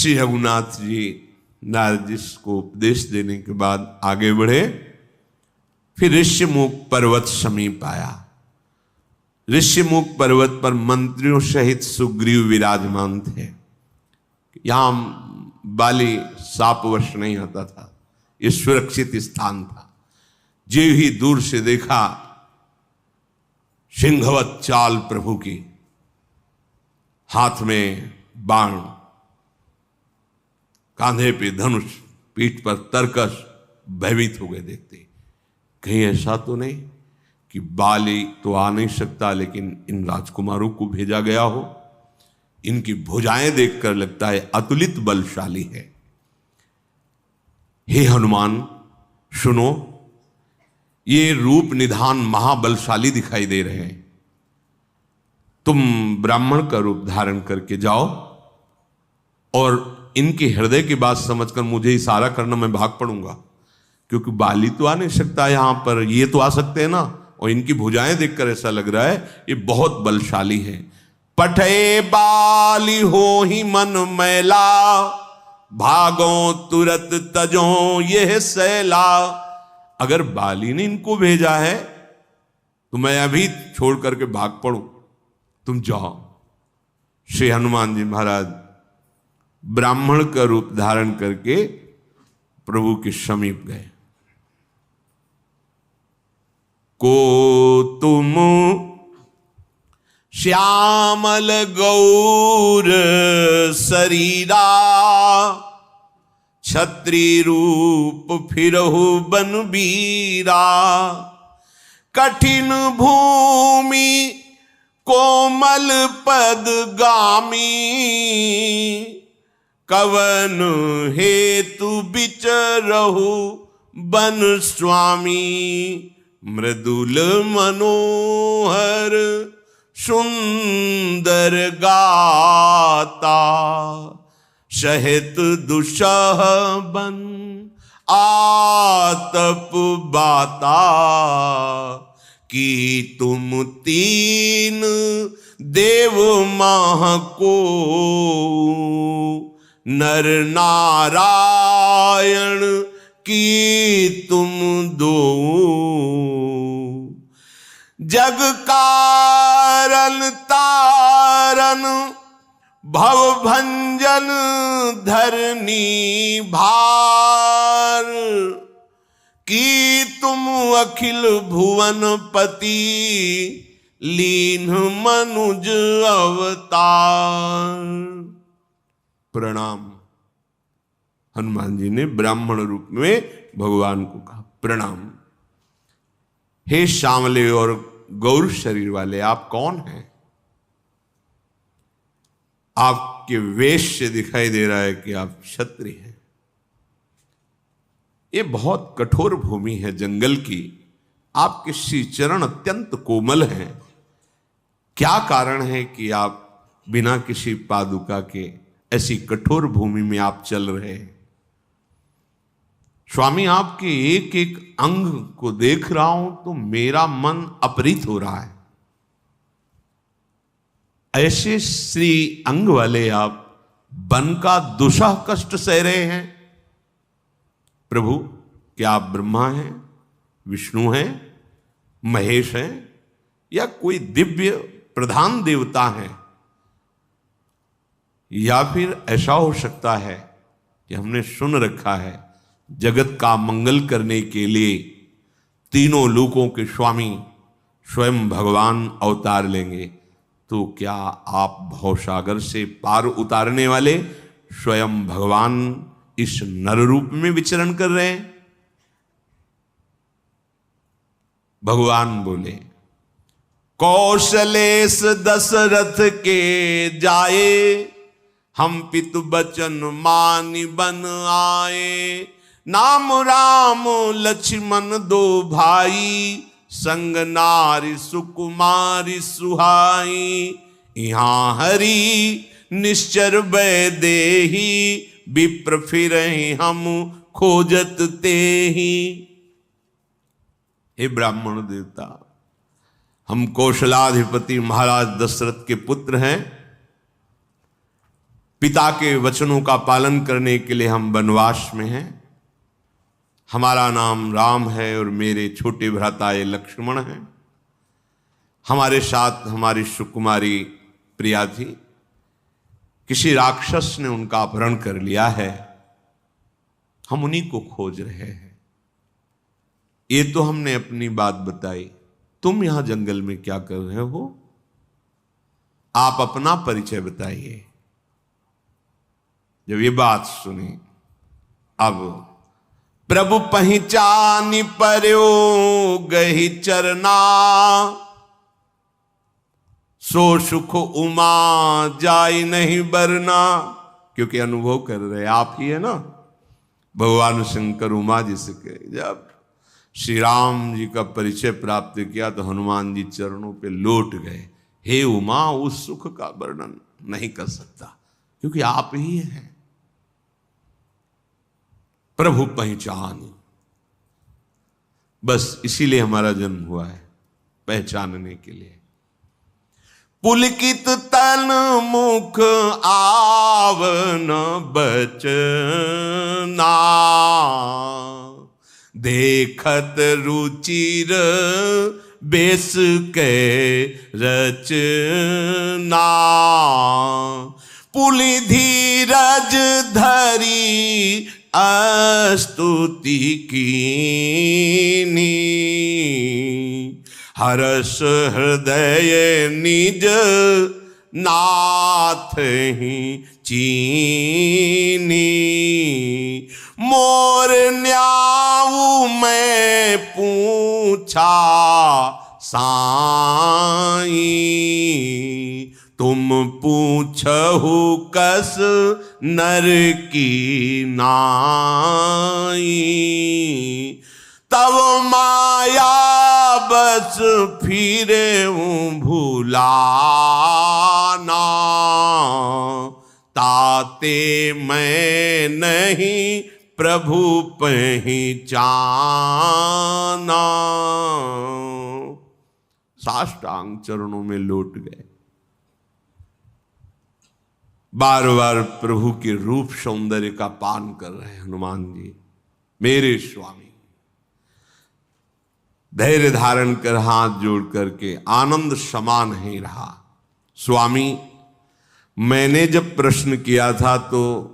श्री रघुनाथ जी नारद जी को उपदेश देने के बाद आगे बढ़े। फिर ऋष्यमुख पर्वत समीप आया। ऋष्यमुख पर्वत पर मंत्रियों सहित सुग्रीव विराजमान थे। यहां बाली सापवश नहीं आता था, यह सुरक्षित स्थान था। जो ही दूर से देखा सिंहवत चाल प्रभु की, हाथ में बाण, कांधे पे धनुष, पीठ पर तरकस, भयभीत हो गए देखते। कहीं ऐसा तो नहीं कि बाली तो आ नहीं सकता लेकिन इन राजकुमारों को भेजा गया हो। इनकी भुजाएं देखकर लगता है अतुलित बलशाली है। हे हनुमान सुनो, ये रूप निधान महाबलशाली दिखाई दे रहे हैं। तुम ब्राह्मण का रूप धारण करके जाओ और इनके हृदय की बात समझकर मुझे इशारा करना, मैं भाग पड़ूंगा। क्योंकि बाली तो आ नहीं सकता यहां पर, ये तो आ सकते हैं ना। और इनकी भुजाएं देखकर ऐसा लग रहा है ये बहुत बलशाली है। पठे बाली हो ही मन मैला, भागो तुरत तजो यह सैला। अगर बाली ने इनको भेजा है तो मैं अभी छोड़ करके भाग पड़ूं, तुम जाओ। श्री हनुमान जी महाराज ब्राह्मण का रूप धारण करके प्रभु के समीप गए। को तुम श्यामल गौर शरीरा, छत्री रूप फिरहु बनबीरा। कठिन भूमि कोमल पद गामी, कवन हेतु बिचरहु बन स्वामी। मृदुल मनोहर सुंदर गाता, सहित दुसह बन आतप बाता। कि तुम तीन देव मह को, नर नारायण की तुम दो। जग कारण तारन भव भंजन धरनी भार। कि तुम अखिल भुवन पति लीन मनुज अवतार। प्रणाम। हनुमान जी ने ब्राह्मण रूप में भगवान को कहा प्रणाम। हे श्यामले और गौर शरीर वाले, आप कौन हैं? आपके वेश से दिखाई दे रहा है कि आप क्षत्रिय हैं। ये बहुत कठोर भूमि है जंगल की, आपके श्री चरण अत्यंत कोमल हैं। क्या कारण है कि आप बिना किसी पादुका के ऐसी कठोर भूमि में आप चल रहे हैं? स्वामी, आपके एक एक अंग को देख रहा हूं तो मेरा मन अपरित हो रहा है। ऐसे श्री अंग वाले आप वन का दुसह कष्ट सह रहे हैं। प्रभु, क्या आप ब्रह्मा हैं, विष्णु हैं, महेश हैं, या कोई दिव्य प्रधान देवता हैं? या फिर ऐसा हो सकता है कि हमने सुन रखा है जगत का मंगल करने के लिए तीनों लोकों के स्वामी स्वयं भगवान अवतार लेंगे। तो क्या आप भवसागर से पार उतारने वाले स्वयं भगवान इस नर रूप में विचरण कर रहे हैं? भगवान बोले, कौशलेश दशरथ के जाए, हम पितु बचन मानि बन आए। नाम राम लक्ष्मण दो भाई, संग नारी सुकुमारी सुहाई। यहाँ हरि निश्चर वैदेही, विप्र फिरहि हम खोजत तेहि। हे ब्राह्मण देवता, हम कौशलाधिपति महाराज दशरथ के पुत्र हैं। पिता के वचनों का पालन करने के लिए हम वनवास में हैं। हमारा नाम राम है और मेरे छोटे भ्राता ये लक्ष्मण हैं। हमारे साथ हमारी सुकुमारी प्रिया थी, किसी राक्षस ने उनका अपहरण कर लिया है, हम उन्हीं को खोज रहे हैं। ये तो हमने अपनी बात बताई, तुम यहां जंगल में क्या कर रहे हो? आप अपना परिचय बताइए। जब ये बात सुनी, अब प्रभु पहचानी पर्यो गही चरना, सो सुख उमा जाई नहीं बरना। क्योंकि अनुभव कर रहे आप ही है ना, भगवान शंकर उमा जी से कहे। जब श्री राम जी का परिचय प्राप्त किया तो हनुमान जी चरणों पे लौट गए। हे उमा, उस सुख का वर्णन नहीं कर सकता, क्योंकि आप ही हैं। प्रभु पहचान, बस इसीलिए हमारा जन्म हुआ है, पहचानने के लिए। पुलकित तन मुख आवन बचना, देखत रुचिर बेस के रचना। पुलि धीरज धरी स्तुति कीनी, हर्ष हृदय निज नाथ ही चीनी। मोर न्याऊ मैं पूछा साई, तुम पूछहु कस नर की नाई। तब माया बस फिरे भुलाना, ताते मैं नहीं प्रभु पहचाना। साष्टांग चरणों में लौट गए। बार बार प्रभु के रूप सौंदर्य का पान कर रहे हैं हनुमान जी। मेरे स्वामी धैर्य धारण कर हाथ जोड़ करके आनंद समा नहीं रहा। स्वामी, मैंने जब प्रश्न किया था तो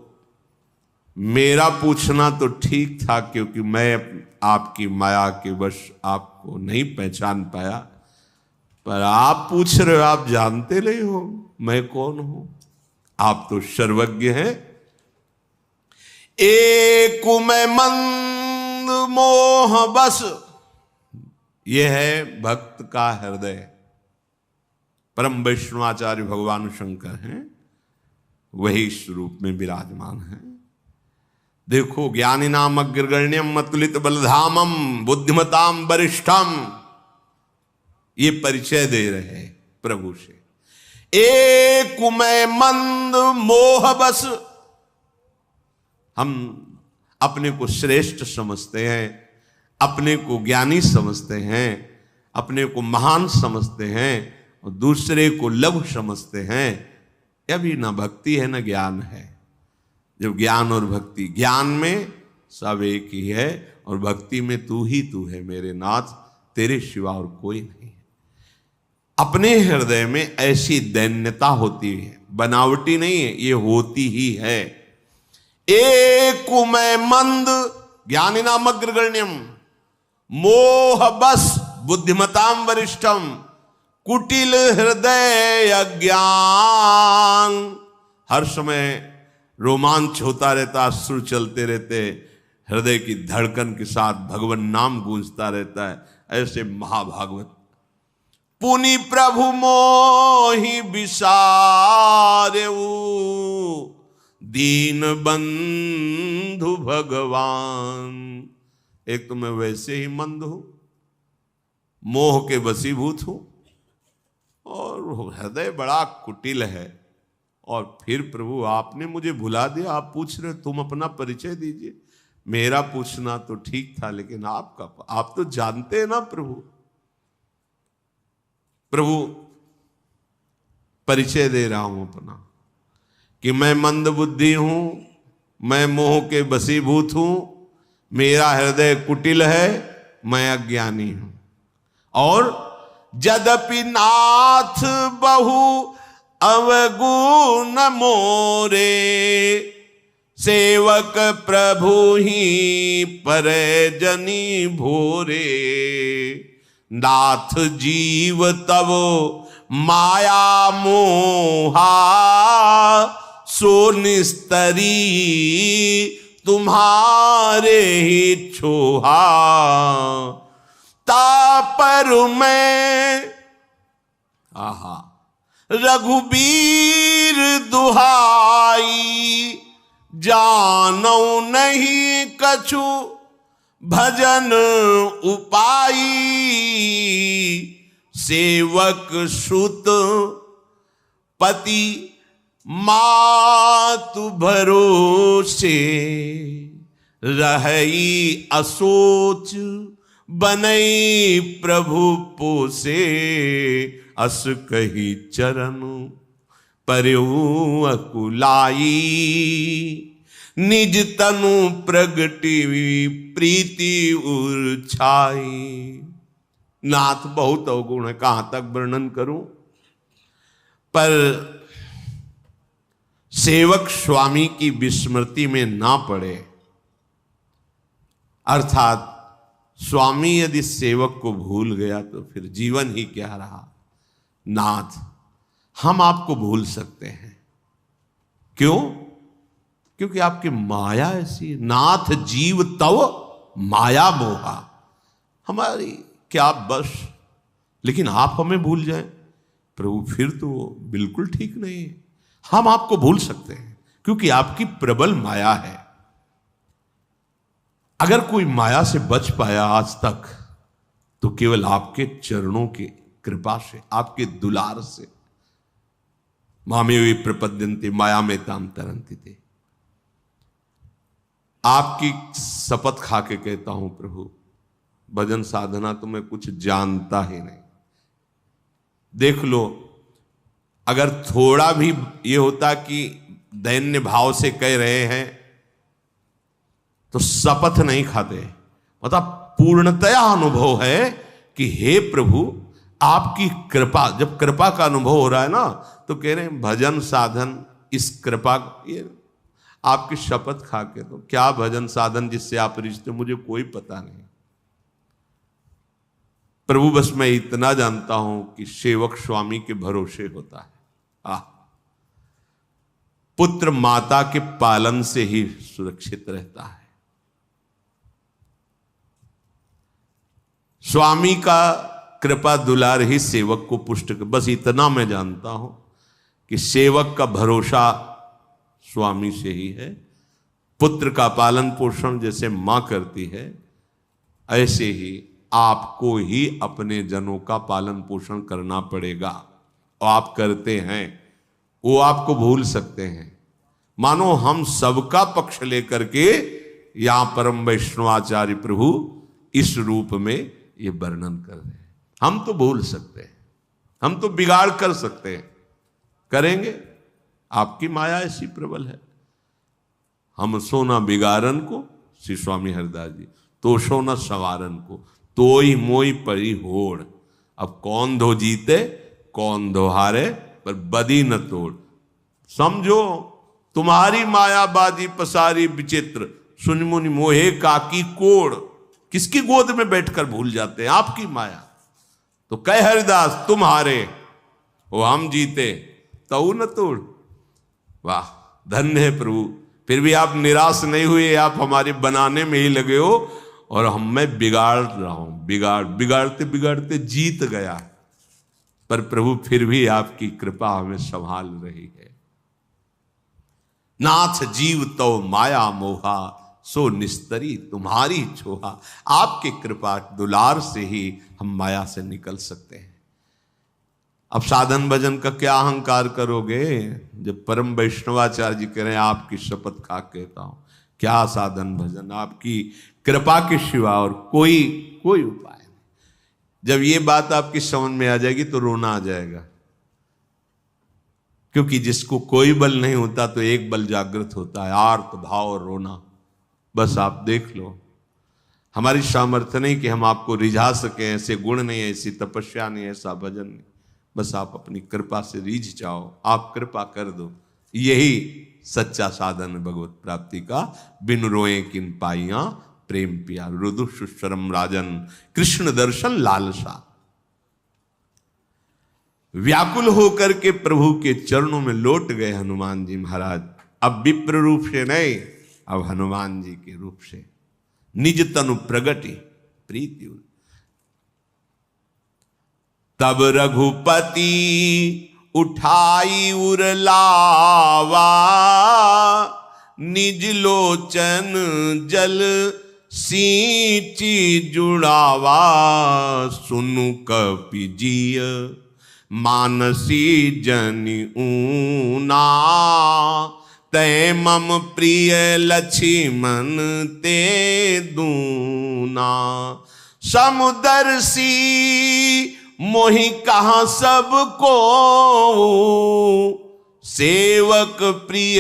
मेरा पूछना तो ठीक था, क्योंकि मैं आपकी माया के वश आपको नहीं पहचान पाया। पर आप पूछ रहे हो, आप जानते नहीं हो मैं कौन हूं। आप तो सर्वज्ञ हैं। एक मैं मंद मोह बस, यह है भक्त का हृदय। परम वैष्णवाचार्य भगवान शंकर हैं, वही स्वरूप में विराजमान है। देखो, ज्ञानी नाम अग्रगण्यम अतुलित बलधामम बुद्धिमताम वरिष्ठम, ये परिचय दे रहे हैं प्रभु से। एक मैं मंद मोह बस, हम अपने को श्रेष्ठ समझते हैं, अपने को ज्ञानी समझते हैं, अपने को महान समझते हैं और दूसरे को लघु समझते हैं। यह भी ना भक्ति है ना ज्ञान है। जब ज्ञान और भक्ति, ज्ञान में सब एक ही है और भक्ति में तू ही तू है मेरे नाथ, तेरे सिवा और कोई नहीं है। अपने हृदय में ऐसी दैन्यता होती है, बनावटी नहीं है, ये होती ही है। एक मैं मंद ज्ञानी नाम अग्रगण्यम, मोह बस बुद्धिमताम वरिष्ठम, कुटिल हृदय अज्ञान। हर समय रोमांच होता रहता, अश्रु चलते रहते, हृदय की धड़कन के साथ भगवान नाम गूंजता रहता है। ऐसे महाभागवत पुनि प्रभु मोहि विसारेऊ, दीन बंधु भगवान। एक तो मैं वैसे ही मंद हूं, मोह के वशीभूत हूं और हृदय बड़ा कुटिल है। और फिर प्रभु आपने मुझे भुला दिया। आप पूछ रहे, तुम अपना परिचय दीजिए। मेरा पूछना तो ठीक था, लेकिन आपका, आप तो जानते हैं ना प्रभु। प्रभु परिचय दे रहा हूं अपना। कि मैं मंद बुद्धि हूं, मैं मोह के वशीभूत हूं, मेरा हृदय कुटिल है, मैं अज्ञानी हूं। और यद्यपि नाथ बहु अवगुण मोरे, सेवक प्रभु ही परजनी भोरे। नाथ जीव तब माया मोहा, सो निस्तरी तुम्हारे ही छोहा। तापर मैं आहा रघुबीर दुहाई, जानो नहीं कछु भजन उपाई। सेवक सुत पति मातु भरोसे, रही असोच बनई प्रभु पोसे। अस कही चरण परयू अकुलाई, निज तनु प्रगति प्रीति उर्छाई। नाथ बहुत अवगुण है, कहां तक वर्णन करूं। पर सेवक स्वामी की विस्मृति में ना पड़े, अर्थात स्वामी यदि सेवक को भूल गया तो फिर जीवन ही क्या रहा। नाथ हम आपको भूल सकते हैं, क्यों? क्योंकि आपकी माया ऐसी। नाथ जीव तव माया मोहा, हमारी क्या बस। लेकिन आप हमें भूल जाएं प्रभु, फिर तो बिल्कुल ठीक नहीं है। हम आपको भूल सकते हैं क्योंकि आपकी प्रबल माया है। अगर कोई माया से बच पाया आज तक तो केवल आपके चरणों की कृपा से, आपके दुलार से। मामेवि प्रपद्यन्ते माया में ताम तरन्ति ते। आपकी शपथ खा के कहता हूं प्रभु, भजन साधना तो मैं कुछ जानता ही नहीं। देख लो, अगर थोड़ा भी ये होता कि दैन्य भाव से कह रहे हैं तो शपथ नहीं खाते। मतलब पूर्णतया अनुभव है कि हे प्रभु आपकी कृपा। जब कृपा का अनुभव हो रहा है ना तो कह रहे हैं भजन साधन इस कृपा, ये आपकी शपथ खा के। तो क्या भजन साधन जिससे आप रिश्ते, मुझे कोई पता नहीं प्रभु। बस मैं इतना जानता हूं कि सेवक स्वामी के भरोसे होता है। पुत्र माता के पालन से ही सुरक्षित रहता है। स्वामी का कृपा दुलार ही सेवक को पुष्ट कर। बस इतना मैं जानता हूं कि सेवक का भरोसा स्वामी से ही है। पुत्र का पालन पोषण जैसे मां करती है, ऐसे ही आपको ही अपने जनों का पालन पोषण करना पड़ेगा। और आप करते हैं, वो आपको भूल सकते हैं। मानो हम सबका पक्ष लेकर के यहां परम वैष्णवाचार्य प्रभु इस रूप में ये वर्णन कर रहे हैं। हम तो भूल सकते हैं, हम तो बिगाड़ कर सकते हैं, करेंगे। आपकी माया ऐसी प्रबल है। हम सोना बिगाड़न को, श्री स्वामी हरिदास जी, तो सोना सवारन को, तो ही मोई पड़ी होड़। अब कौन धो जीते कौन धो हारे, पर बदी न तोड़। समझो तुम्हारी मायाबाजी पसारी विचित्र, सुनमुनि मोहे काकी कोड़। किसकी गोद में बैठकर भूल जाते हैं आपकी माया। तो कह हरिदास तुम हारे वो हम जीते, तो न तोड़। वाह, धन्य है प्रभु। फिर भी आप निराश नहीं हुए, आप हमारे बनाने में ही लगे हो और हम मैं बिगाड़ रहा हूं। बिगाड़ते बिगाड़ते जीत गया, पर प्रभु फिर भी आपकी कृपा हमें संभाल रही है। नाथ जीव तो माया मोहा, सो निस्तरी तुम्हारी छोहा। आपके कृपा दुलार से ही हम माया से निकल सकते हैं। अब साधन भजन का क्या अहंकार करोगे, जब परम वैष्णवाचार्य जी कह रहे हैं आपकी शपथ खा कहता हूं, क्या साधन भजन, आपकी कृपा के सिवा और कोई उपाय नहीं। जब ये बात आपकी समझ में आ जाएगी तो रोना आ जाएगा। क्योंकि जिसको कोई बल नहीं होता तो एक बल जागृत होता है, आर्त भाव और रोना। बस आप देख लो, हमारी सामर्थ्य नहीं कि हम आपको रिझा सकें, ऐसे गुण नहीं, ऐसी तपस्या नहीं, ऐसा भजन नहीं। बस आप अपनी कृपा से रीझ जाओ, आप कृपा कर दो। यही सच्चा साधन है भगवत प्राप्ति का। बिन रोए किन पाइया प्रेम पिया, रुदु सुश्रम राजन, कृष्ण दर्शन लालसा। व्याकुल होकर के प्रभु के चरणों में लौट गए हनुमान जी महाराज। अब विप्र रूप से नहीं, अब हनुमान जी के रूप से निज तनु प्रगति प्रीति। तब रघुपति उठाई उरलावा, निज लोचन जल सींची जुड़ावा। सुनु कपि जिय मानसी जनि ऊना, तै मम प्रिय लक्ष्मण ते दूना। समुदर्शी मोहि कहा सबको, सेवक प्रिय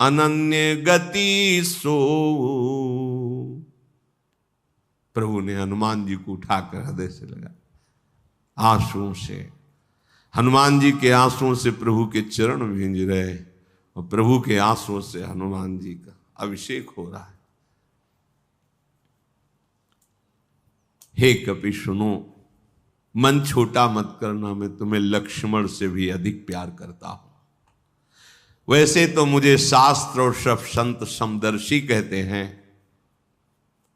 अनन्य गति सो। प्रभु ने हनुमान जी को उठाकर हृदय से लगा, आंसुओं से, हनुमान जी के आंसुओं से प्रभु के चरण भींज रहे, और प्रभु के आंसुओं से हनुमान जी का अभिषेक हो रहा है। हे कपि सुनो, मन छोटा मत करना, मैं तुम्हें लक्ष्मण से भी अधिक प्यार करता हूं। वैसे तो मुझे शास्त्र और सब संत समदर्शी कहते हैं,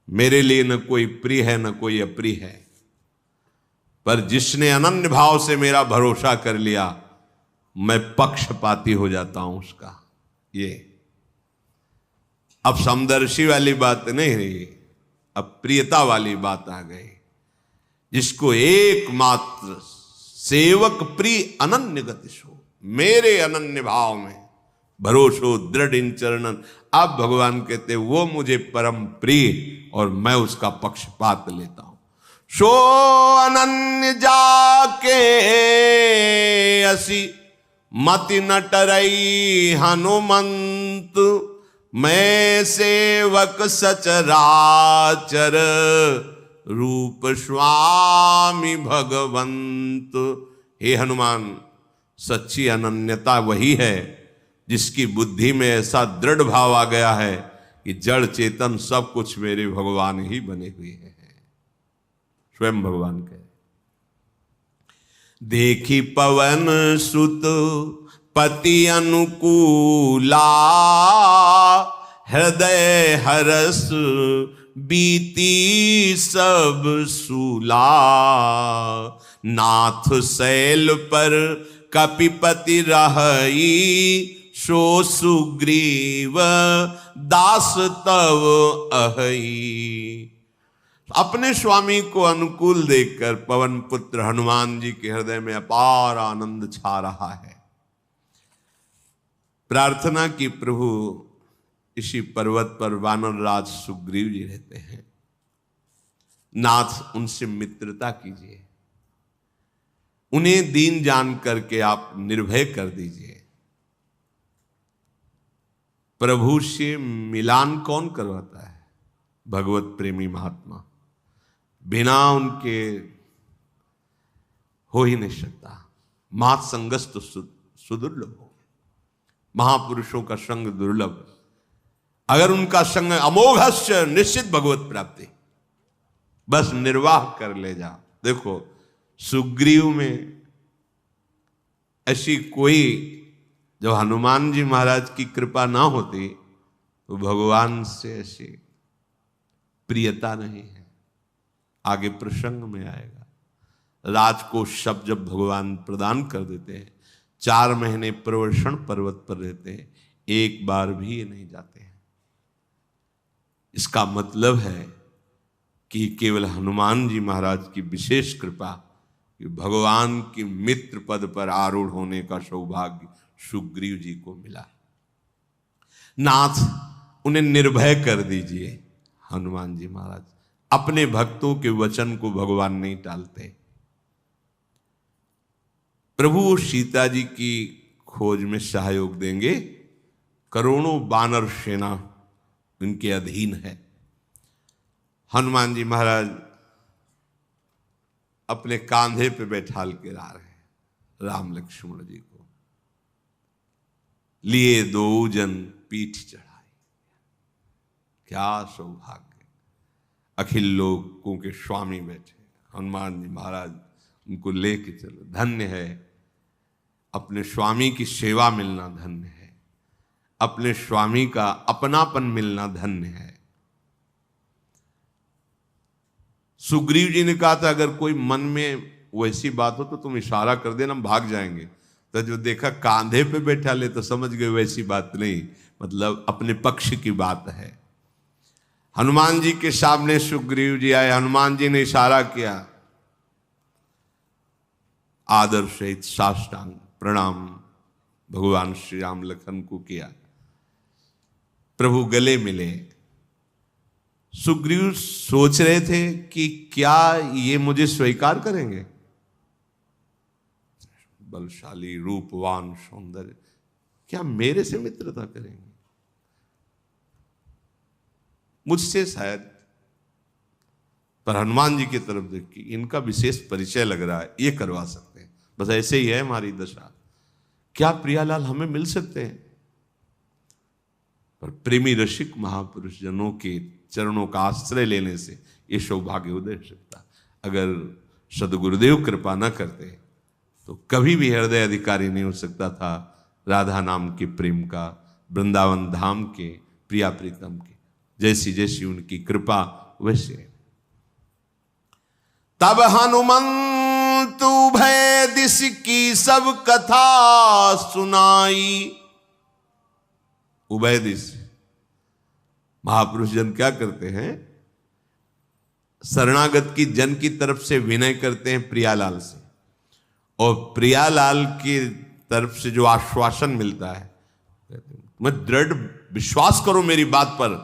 मेरे लिए न कोई प्रिय है न कोई अप्रिय है, पर जिसने अनन्य भाव से मेरा भरोसा कर लिया, मैं पक्षपाती हो जाता हूं उसका। ये अब समदर्शी वाली बात नहीं रही, अब प्रियता वाली बात आ गई। जिसको एकमात्र सेवक प्रिय अनन्य गतिशो, मेरे अनन्य भाव में भरोसो दृढ़ इन चरणन। अब भगवान कहते वो मुझे परम प्रिय और मैं उसका पक्षपात लेता हूं। सो अनन्य जाके असी मति न टरई हनुमंत, मैं सेवक सचराचर रूप स्वामी भगवंत। हे हनुमान, सच्ची अनन्यता वही है जिसकी बुद्धि में ऐसा दृढ़ भाव आ गया है कि जड़ चेतन सब कुछ मेरे भगवान ही बने हुए हैं। स्वयं भगवान कहे, देखी पवन सुत पति अनुकूला, हृदय हरस बीती सब सूला। नाथ शैल पर कपिपति रहई, सो सुग्रीव दास तव अहई। अपने स्वामी को अनुकूल देखकर पवन पुत्र हनुमान जी के हृदय में अपार आनंद छा रहा है। प्रार्थना की प्रभु इसी पर्वत पर वानर राज सुग्रीव जी रहते हैं, नाथ उनसे मित्रता कीजिए, उन्हें दीन जान करके आप निर्भय कर दीजिए। प्रभु से मिलान कौन करवाता है? भगवत प्रेमी महात्मा, बिना उनके हो ही नहीं सकता। मात संगस्त सुदुर्लभ हो, महापुरुषों का संग दुर्लभ, अगर उनका संग अमोघस्य निश्चित भगवत प्राप्ति। बस निर्वाह कर ले जा। देखो सुग्रीव में ऐसी कोई, जब हनुमान जी महाराज की कृपा ना होती तो भगवान से ऐसी प्रियता नहीं है। आगे प्रसंग में आएगा, राजकोष सब जब भगवान प्रदान कर देते हैं, 4 महीने प्रवर्षण पर्वत पर रहते हैं, एक बार भी ये नहीं जाते हैं। इसका मतलब है कि केवल हनुमान जी महाराज की विशेष कृपा कि भगवान के मित्र पद पर आरूढ़ होने का सौभाग्य सुग्रीव जी को मिला। नाथ उन्हें निर्भय कर दीजिए। हनुमान जी महाराज अपने भक्तों के वचन को भगवान नहीं टालते। प्रभु सीता जी की खोज में सहयोग देंगे। करोड़ों वानर सेना उनके अधीन है। हनुमान जी महाराज अपने कांधे पे बैठाल के ला रहे हैं राम लक्ष्मण जी को। लिए दो जन पीठ चढ़ाई, क्या सौभाग्य। अखिल लोगों के स्वामी बैठे हनुमान जी महाराज, उनको लेके चलो। धन्य है, अपने स्वामी की सेवा मिलना धन्य है, अपने स्वामी का अपनापन मिलना धन्य है। सुग्रीव जी ने कहा था अगर कोई मन में वैसी बात हो तो तुम इशारा कर देना, हम भाग जाएंगे। तो जो देखा कांधे पे बैठा ले तो समझ गए वैसी बात नहीं, मतलब अपने पक्ष की बात है। हनुमान जी के सामने सुग्रीव जी आए, हनुमान जी ने इशारा किया, आदर सहित साष्टांग प्रणाम भगवान श्री राम लखन को किया। प्रभु गले मिले। सुग्रीव सोच रहे थे कि क्या ये मुझे स्वीकार करेंगे। बलशाली, रूपवान, सौंदर्य, क्या मेरे से मित्रता करेंगे? मुझसे शायद, पर हनुमान जी की तरफ देख के इनका विशेष परिचय लग रहा है, ये करवा सकते हैं। बस ऐसे ही है हमारी दशा। क्या प्रियालाल हमें मिल सकते हैं? पर प्रेमी रसिक महापुरुष जनों के चरणों का आश्रय लेने से ये सौभाग्य उदय हो सकता। अगर सदगुरुदेव कृपा न करते तो कभी भी हृदय अधिकारी नहीं हो सकता था राधा नाम के प्रेम का, वृंदावन धाम के प्रिया प्रीतम के। जैसी जैसी उनकी कृपा वैसे। तब हनुमंत उभय दिश की सब कथा सुनाई। उभय दिश महापुरुष जन क्या करते हैं, शरणागत की जन की तरफ से विनय करते हैं प्रियालाल से, और प्रियालाल की तरफ से जो आश्वासन मिलता है, मैं दृढ़ विश्वास करो मेरी बात पर,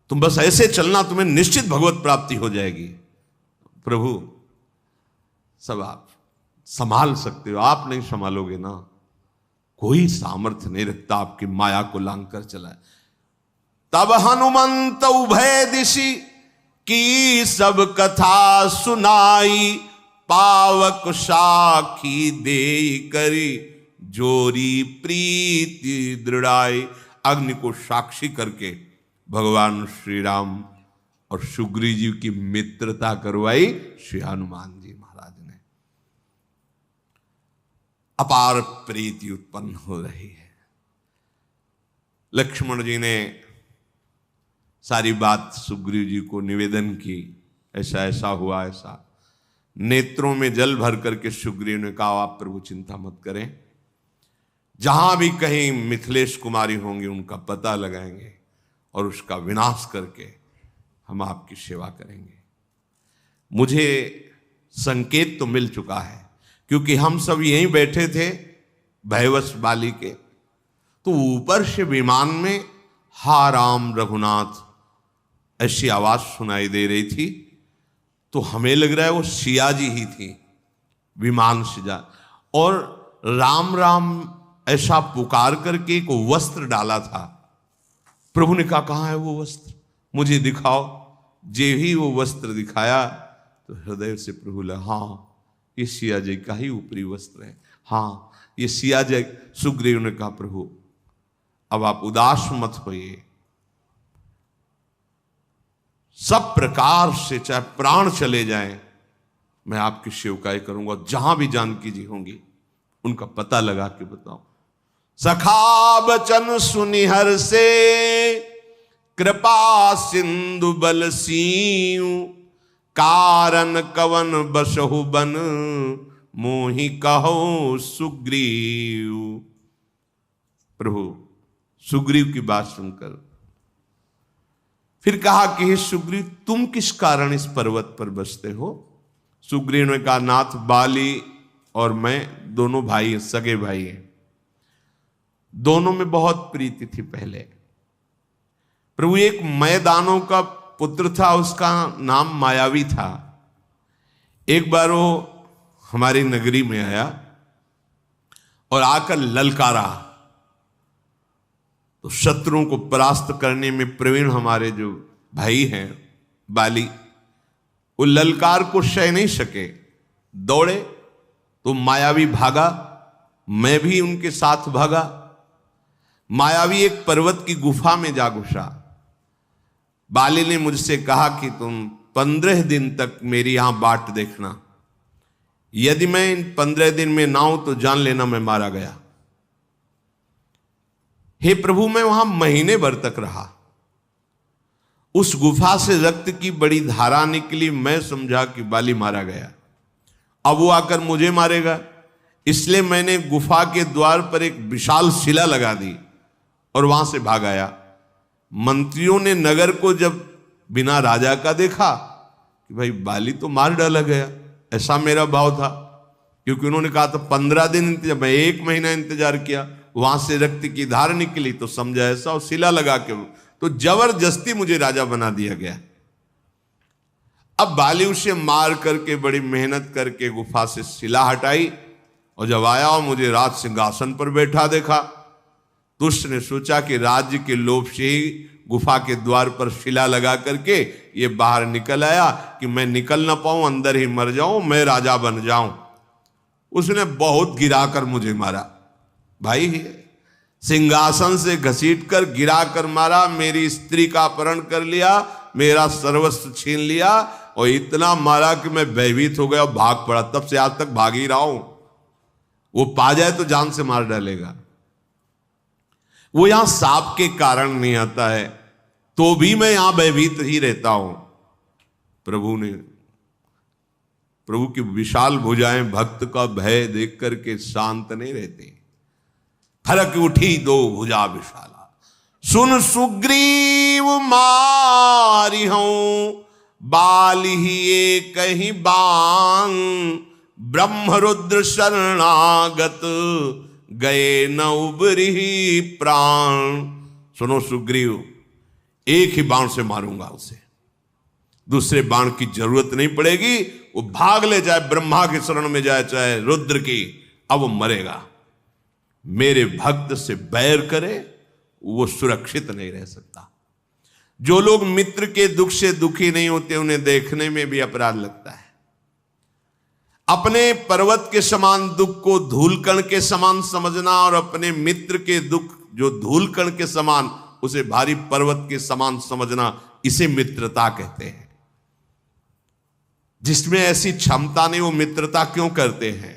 तुम बस ऐसे चलना, तुम्हें निश्चित भगवत प्राप्ति हो जाएगी। प्रभु सब आप संभाल सकते हो, आप नहीं संभालोगे ना, कोई सामर्थ्य नहीं रखता आपकी माया को लांग कर चलाए। तब हनुमंत उभय दिशि की सब कथा सुनाई। पावक साखी दे करी जोरी प्रीति दृढ़ाई। अग्नि को साक्षी करके भगवान श्री राम और सुग्रीव जी की मित्रता करवाई श्री हनुमान जी महाराज ने। अपार प्रीति उत्पन्न हो रही है। लक्ष्मण जी ने सारी बात सुग्रीव जी को निवेदन की, ऐसा ऐसा हुआ, ऐसा। नेत्रों में जल भर करके सुग्रीव ने कहा, आप प्रभु चिंता मत करें, जहां भी कहीं मिथिलेश कुमारी होंगी उनका पता लगाएंगे और उसका विनाश करके हम आपकी सेवा करेंगे। मुझे संकेत तो मिल चुका है, क्योंकि हम सब यहीं बैठे थे भयवश बाली के, तो ऊपर से विमान में हा राम रघुनाथ ऐसी आवाज सुनाई दे रही थी। तो हमें लग रहा है वो सिया जी ही थी विमान से जा, और राम राम ऐसा पुकार करके एक वस्त्र डाला था। प्रभु ने कहा, कहाँ है वो वस्त्र, मुझे दिखाओ। जे ही वो वस्त्र दिखाया तो हृदय से प्रभु लगा, हाँ ये सिया जी का ही ऊपरी वस्त्र है, हाँ ये सिया जी। सुग्रीव ने कहा, प्रभु अब आप उदास मत होइए, सब प्रकार से चाहे प्राण चले जाएं मैं आपकी सेवकाई करूंगा। जहां भी जानकी जी होंगी उनका पता लगा के बताओ। सखा बचन सुनिहर से कृपा सिंधु बल सीयू। कारण कवन बसहु बन मोहि कहो सुग्रीव। प्रभु सुग्रीव की बात सुनकर फिर कहा कि हे सुग्रीव, तुम किस कारण इस पर्वत पर बसते हो? सुग्रीव ने कहा, नाथ बाली और मैं दोनों भाई हैं, सगे भाई हैं, दोनों में बहुत प्रीति थी पहले। प्रभु एक मैदानों का पुत्र था, उसका नाम मायावी था। एक बार वो हमारी नगरी में आया और आकर ललकारा। तो शत्रुओं को परास्त करने में प्रवीण हमारे जो भाई हैं बाली, वो ललकार को सह नहीं सके, दौड़े तो मायावी भागा, मैं भी उनके साथ भागा। मायावी एक पर्वत की गुफा में जा घुसा। बाली ने मुझसे कहा कि तुम 15 दिन तक मेरी यहां बाट देखना, यदि मैं इन 15 दिन में ना हूं तो जान लेना मैं मारा गया। हे प्रभु, मैं वहां महीने भर तक रहा। उस गुफा से रक्त की बड़ी धारा निकली, मैं समझा कि बाली मारा गया, अब वो आकर मुझे मारेगा। इसलिए मैंने गुफा के द्वार पर एक विशाल शिला लगा दी और वहां से भाग आया। मंत्रियों ने नगर को जब बिना राजा का देखा कि भाई बाली तो मार डाला गया, ऐसा मेरा भाव था, क्योंकि उन्होंने कहा था 15 दिन इंतजार, मैं 1 महीना इंतजार किया, वहां से रक्त की धार निकली तो समझा ऐसा, और शिला लगा के तो जबरदस्ती मुझे राजा बना दिया गया। अब बाली उसे मार करके बड़ी मेहनत करके गुफा से शिला हटाई, और जब आया और मुझे राज सिंहासन पर बैठा देखा तो उसने सोचा कि राज्य के लोभ से ही गुफा के द्वार पर शिला लगा करके ये बाहर निकल आया कि मैं निकल ना पाऊं, अंदर ही मर जाऊं, मैं राजा बन जाऊं। उसने बहुत गिराकर मुझे मारा भाई, सिंहासन से घसीट कर गिरा कर मारा, मेरी स्त्री का अपहरण कर लिया, मेरा सर्वस्व छीन लिया, और इतना मारा कि मैं भयभीत हो गया, भाग पड़ा। तब से आज तक भाग ही रहा हूं। वो पा जाए तो जान से मार डालेगा। वो यहां सांप के कारण नहीं आता है, तो भी मैं यहां भयभीत ही रहता हूं। प्रभु की विशाल भुजाएं भक्त का भय देख करके शांत नहीं रहती। फरक उठी 2 भुजा विशाला, सुन सुग्रीव मारी हूं, बाली ही एक ही बाण, ब्रह्म रुद्र शरणागत, गए न उबरी प्राण। सुनो सुग्रीव, एक ही बाण से मारूंगा उसे, दूसरे बाण की जरूरत नहीं पड़ेगी। वो भाग ले जाए, ब्रह्मा के शरण में जाए, चाहे रुद्र की, अब वो मरेगा। मेरे भक्त से बैर करे वो सुरक्षित नहीं रह सकता। जो लोग मित्र के दुख से दुखी नहीं होते, उन्हें देखने में भी अपराध लगता है। अपने पर्वत के समान दुख को धूलकण के समान समझना, और अपने मित्र के दुख जो धूलकण के समान, उसे भारी पर्वत के समान समझना, इसे मित्रता कहते हैं। जिसमें ऐसी क्षमता नहीं, वो मित्रता क्यों करते हैं?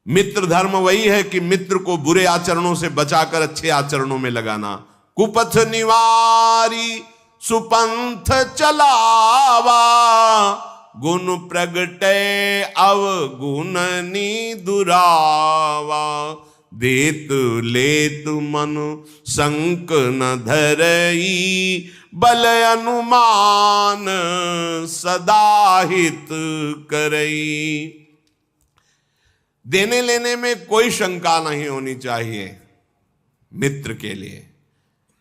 मित्र धर्म वही है कि मित्र को बुरे आचरणों से बचाकर अच्छे आचरणों में लगाना। कुपथ निवारी सुपंथ चलावा, गुण प्रगटे अवगुणनी दुरावा, देत लेत मनु संक न धरई, बल अनुमान सदा हित करई। देने लेने में कोई शंका नहीं होनी चाहिए मित्र के लिए।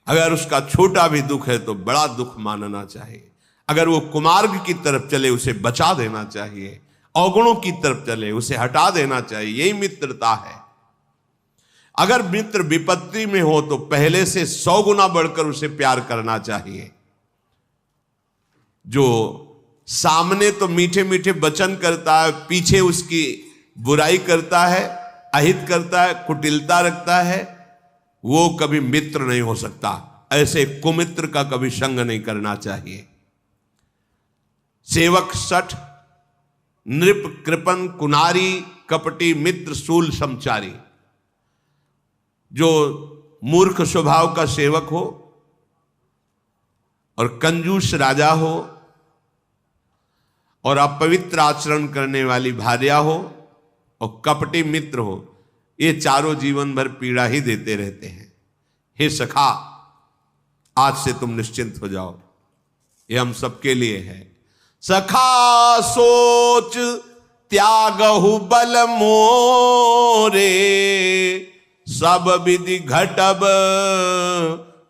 अगर उसका छोटा भी दुख है तो बड़ा दुख मानना चाहिए। अगर वो कुमार्ग की तरफ चले, उसे बचा देना चाहिए। अवगुणों की तरफ चले, उसे हटा देना चाहिए। यही मित्रता है। अगर मित्र विपत्ति में हो तो पहले से 100 गुना बढ़कर उसे प्यार करना चाहिए। जो सामने तो मीठे मीठे वचन करता है, पीछे उसकी बुराई करता है, अहित करता है, कुटिलता रखता है, वो कभी मित्र नहीं हो सकता। ऐसे कुमित्र का कभी संग नहीं करना चाहिए। सेवक सठ, नृप कृपन कुनारी, कपटी मित्र सूल समचारी। जो मूर्ख स्वभाव का सेवक हो और कंजूस राजा हो और अपवित्र आचरण करने वाली भार्या हो और कपटी मित्र हो, ये चारों जीवन भर पीड़ा ही देते रहते हैं। हे सखा, आज से तुम निश्चिंत हो जाओ, ये हम सबके लिए है। सखा सोच त्यागहु बल मोरे, सब विधि घटब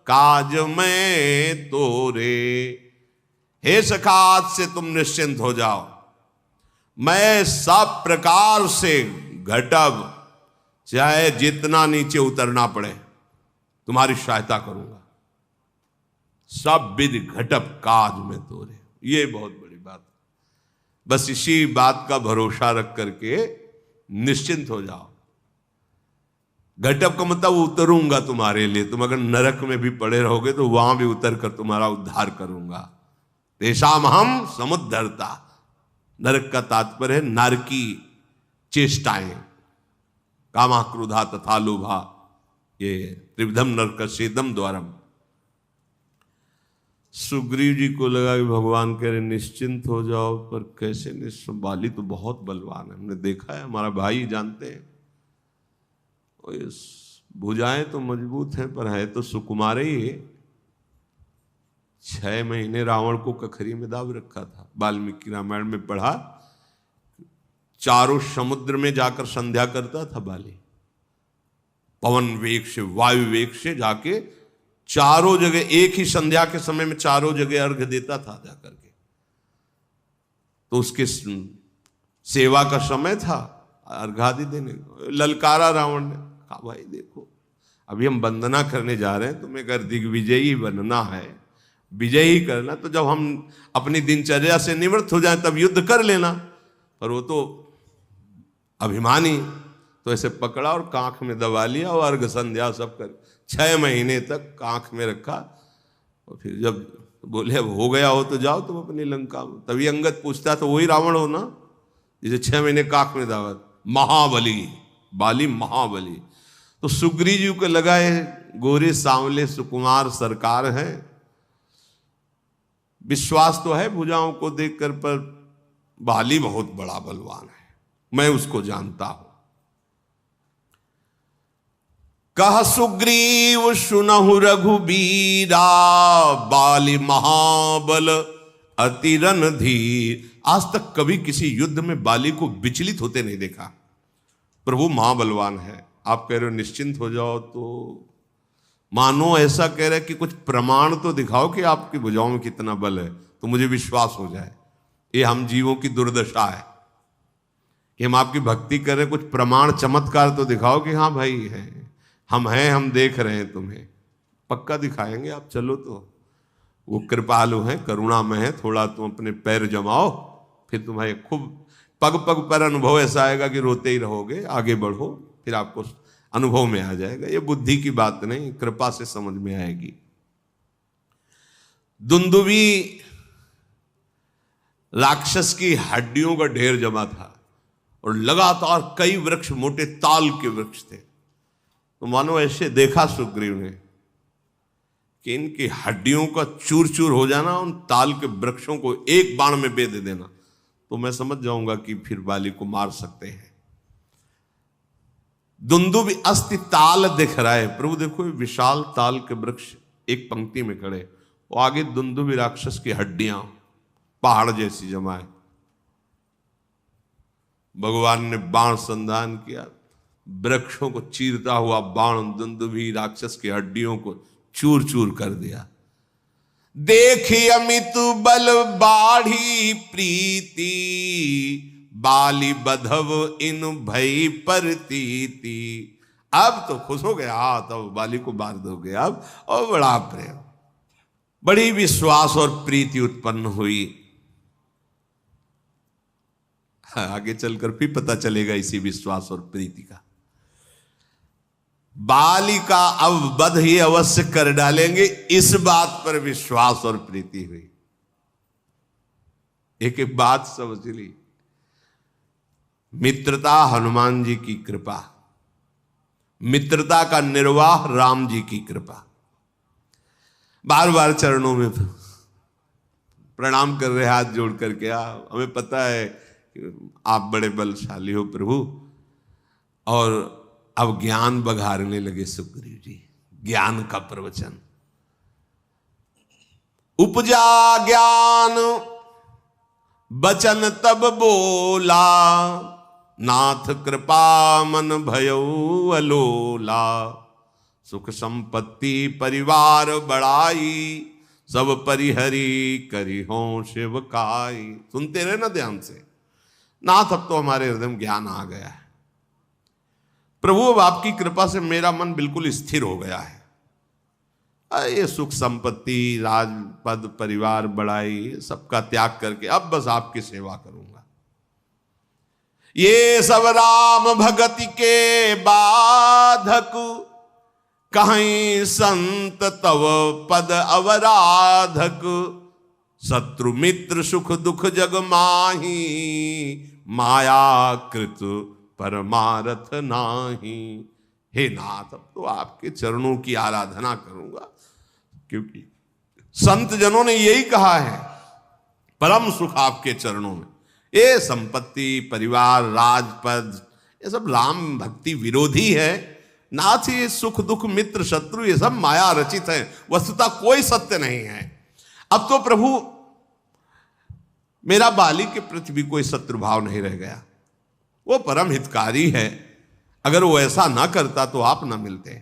काज में तोरे। हे सखा, आज से तुम निश्चिंत हो जाओ, मैं सब प्रकार से घटब, चाहे जितना नीचे उतरना पड़े तुम्हारी सहायता करूंगा। सब विधि घटप काज में तोरे। ये बहुत बड़ी बात। बस इसी बात का भरोसा रख करके निश्चिंत हो जाओ। घटप का मतलब उतरूंगा तुम्हारे लिए। तुम अगर नरक में भी पड़े रहोगे तो वहां भी उतर कर तुम्हारा उद्धार करूंगा। तेषाम हम समुद्धरता। नरक का तात्पर्य है नारकी चेष्टाएं, कामा क्रोधा तथा लोभा, ये त्रिविधम नरक सेदम द्वारम। सुग्रीव जी को लगा कि भगवान कह रहे निश्चिंत हो जाओ, पर कैसे निश्चिंत? बाली तो बहुत बलवान है, हमने देखा है, हमारा भाई जानते हैं। और भुजाएं तो मजबूत हैं पर है तो सुकुमार ही है। 6 महीने रावण को कखरी में दाब रखा था। वाल्मीकि रामायण में पढ़ा, चारों समुद्र में जाकर संध्या करता था बाली। पवन वेग से, वायु वेग से जाके चारों जगह एक ही संध्या के समय में चारों जगह अर्घ देता था जाकर के। तो उसके सेवा का समय था, अर्घादि देने। ललकारा रावण ने, कहा भाई देखो अभी हम वंदना करने जा रहे हैं, तुम्हें अगर दिग्विजयी बनना है, विजयी करना, तो जब हम अपनी दिनचर्या से निवृत्त हो जाएं तब युद्ध कर लेना। पर वो तो अभिमानी, तो ऐसे पकड़ा और कांख में दबा लिया और अर्घ संध्या सब कर 6 महीने तक कांख में रखा। और फिर जब बोले अब हो गया हो तो जाओ तुम अपनी लंका में। तभी अंगद पूछता तो वही रावण हो ना जिसे 6 महीने कांख में दावा। महाबली, बाली महाबली। तो सुग्रीव जी को लगा है गोरे सांवले सुकुमार सरकार है, विश्वास तो है भुजाओं को देखकर, पर बाली बहुत बड़ा बलवान है, मैं उसको जानता हूं। कह सुग्रीव सुनहु रघुबीरा, बाली महाबल अति रणधीर। आज तक कभी किसी युद्ध में बाली को विचलित होते नहीं देखा, पर वो महाबलवान है। आप कह रहे हो निश्चिंत हो जाओ, तो मानो ऐसा कह रहे कि कुछ प्रमाण तो दिखाओ कि आपकी भुजाओं में कितना बल है, तो मुझे विश्वास हो जाए। ये हम जीवों की दुर्दशा है कि हम आपकी भक्ति कर रहे, कुछ प्रमाण चमत्कार तो दिखाओ कि हाँ भाई है, हम हैं, हम देख रहे हैं तुम्हें। पक्का दिखाएंगे आप, चलो। तो वो कृपालु हैं, करुणामय है, थोड़ा तुम अपने पैर जमाओ, फिर तुम्हारे खूब पग पग पर अनुभव ऐसा आएगा कि रोते ही रहोगे। आगे बढ़ो, फिर आपको अनुभव में आ जाएगा। ये बुद्धि की बात नहीं, कृपा से समझ में आएगी। दुंदुभी राक्षस की हड्डियों का ढेर जमा था और लगातार कई वृक्ष, मोटे ताल के वृक्ष थे। तो मानो ऐसे देखा सुग्रीव ने कि इनकी हड्डियों का चूर चूर हो जाना, उन ताल के वृक्षों को एक बाण में बेध देना, तो मैं समझ जाऊंगा कि फिर बाली को मार सकते हैं। दुंदुभी अस्ति ताल दिख रहा है। प्रभु देखो विशाल ताल के वृक्ष एक पंक्ति में खड़े, और आगे दुंदुभी राक्षस की हड्डियां पहाड़ जैसी जमाए। भगवान ने बाण संधान किया, वृक्षों को चीरता हुआ बाण दुंदुभी राक्षस की हड्डियों को चूर चूर कर दिया। देखी अमित बल बाढ़ी प्रीति, बाली बधव इन भई परतीति। अब तो खुश हो गया, तब बाली को मार दोगे अब, और बड़ा प्रेम, बड़ी विश्वास और प्रीति उत्पन्न हुई। आगे चलकर फिर पता चलेगा इसी विश्वास और प्रीति का। बाली का अब वध ही अवश्य कर डालेंगे, इस बात पर विश्वास और प्रीति हुई। एक एक बात समझ ली। मित्रता हनुमान जी की कृपा, मित्रता का निर्वाह राम जी की कृपा। बार बार चरणों में प्रणाम कर रहे, हाथ जोड़ करके। हमें पता है आप बड़े बलशाली हो प्रभु, और अब ज्ञान बघारने लगे सुग्रीव जी, ज्ञान का प्रवचन। उपजा ज्ञान बचन तब बोला, नाथ कृपा मन भयउ अलोला। सुख संपत्ति परिवार बढ़ाई, सब परिहरी करी हो शिवकाई। सुनते रहे ना ध्यान से। नाथ अब तो हमारे हृदय में ज्ञान आ गया है। प्रभु अब आपकी कृपा से मेरा मन बिल्कुल स्थिर हो गया है। ये सुख संपत्ति, राजपद, परिवार, बड़ाई, सबका त्याग करके अब बस आपकी सेवा करूंगा। ये सब राम भगति के बाधक, कहीं संत तव पद अवराधक। शत्रु मित्र सुख दुख जग माही, माया कृत परमारथ नाही। हे नाथ, अब तो आपके चरणों की आराधना करूंगा, क्योंकि संत जनों ने यही कहा है, परम सुख आपके चरणों में। ये संपत्ति, परिवार, राजपद, ये सब राम भक्ति विरोधी है। नाथ, ये सुख दुख मित्र शत्रु ये सब माया रचित है, वस्तुतः कोई सत्य नहीं है। अब तो प्रभु मेरा बाली के प्रति भी कोई शत्रु भाव नहीं रह गया। वो परम हितकारी है, अगर वो ऐसा ना करता तो आप ना मिलते।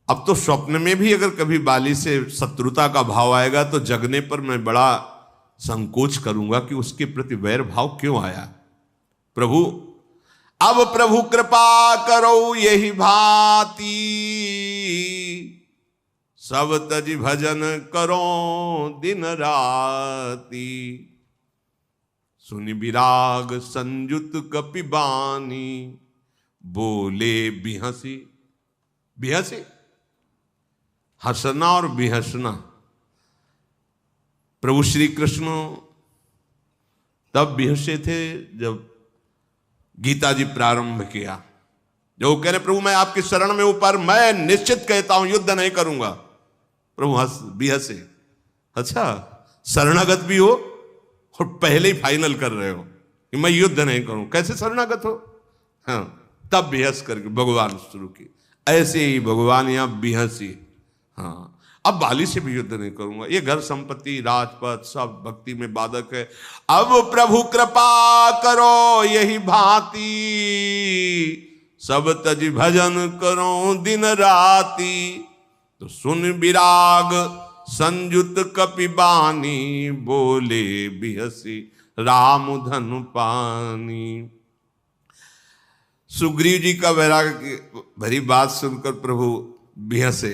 अब तो स्वप्न में भी अगर कभी बाली से शत्रुता का भाव आएगा तो जगने पर मैं बड़ा संकोच करूंगा कि उसके प्रति वैर भाव क्यों आया। प्रभु, अब प्रभु कृपा करो यही भांति, सब तज भजन करो दिन राती। सुनि विराग संयुत कपि बानी, बोले बिहसी। बिहसी हंसना और बिहसना। प्रभु श्री कृष्ण तब बिहसे थे जब गीता जी प्रारंभ किया, जो कह रहे प्रभु मैं आपकी शरण में ऊपर, मैं निश्चित कहता हूं युद्ध नहीं करूंगा। प्रभु हंस बिहसे। अच्छा, शरणागत भी हो और पहले ही फाइनल कर रहे हो कि मैं युद्ध नहीं करूं, कैसे शरणागत हो? हाँ, तब बिहस करके भगवान शुरू की। ऐसे ही भगवान यहां बिहसी। हाँ, अब बाली से भी युद्ध नहीं करूंगा, ये घर संपत्ति राजपद सब भक्ति में बाधक है। अब प्रभु कृपा करो यही भांति, सब तज भजन करो दिन राती। तो सुन विराग संयुत कपि बानी, बोले बिहसी राम धनु पानी। सुग्रीव जी का वैराग भरी बात सुनकर प्रभु बिहसे।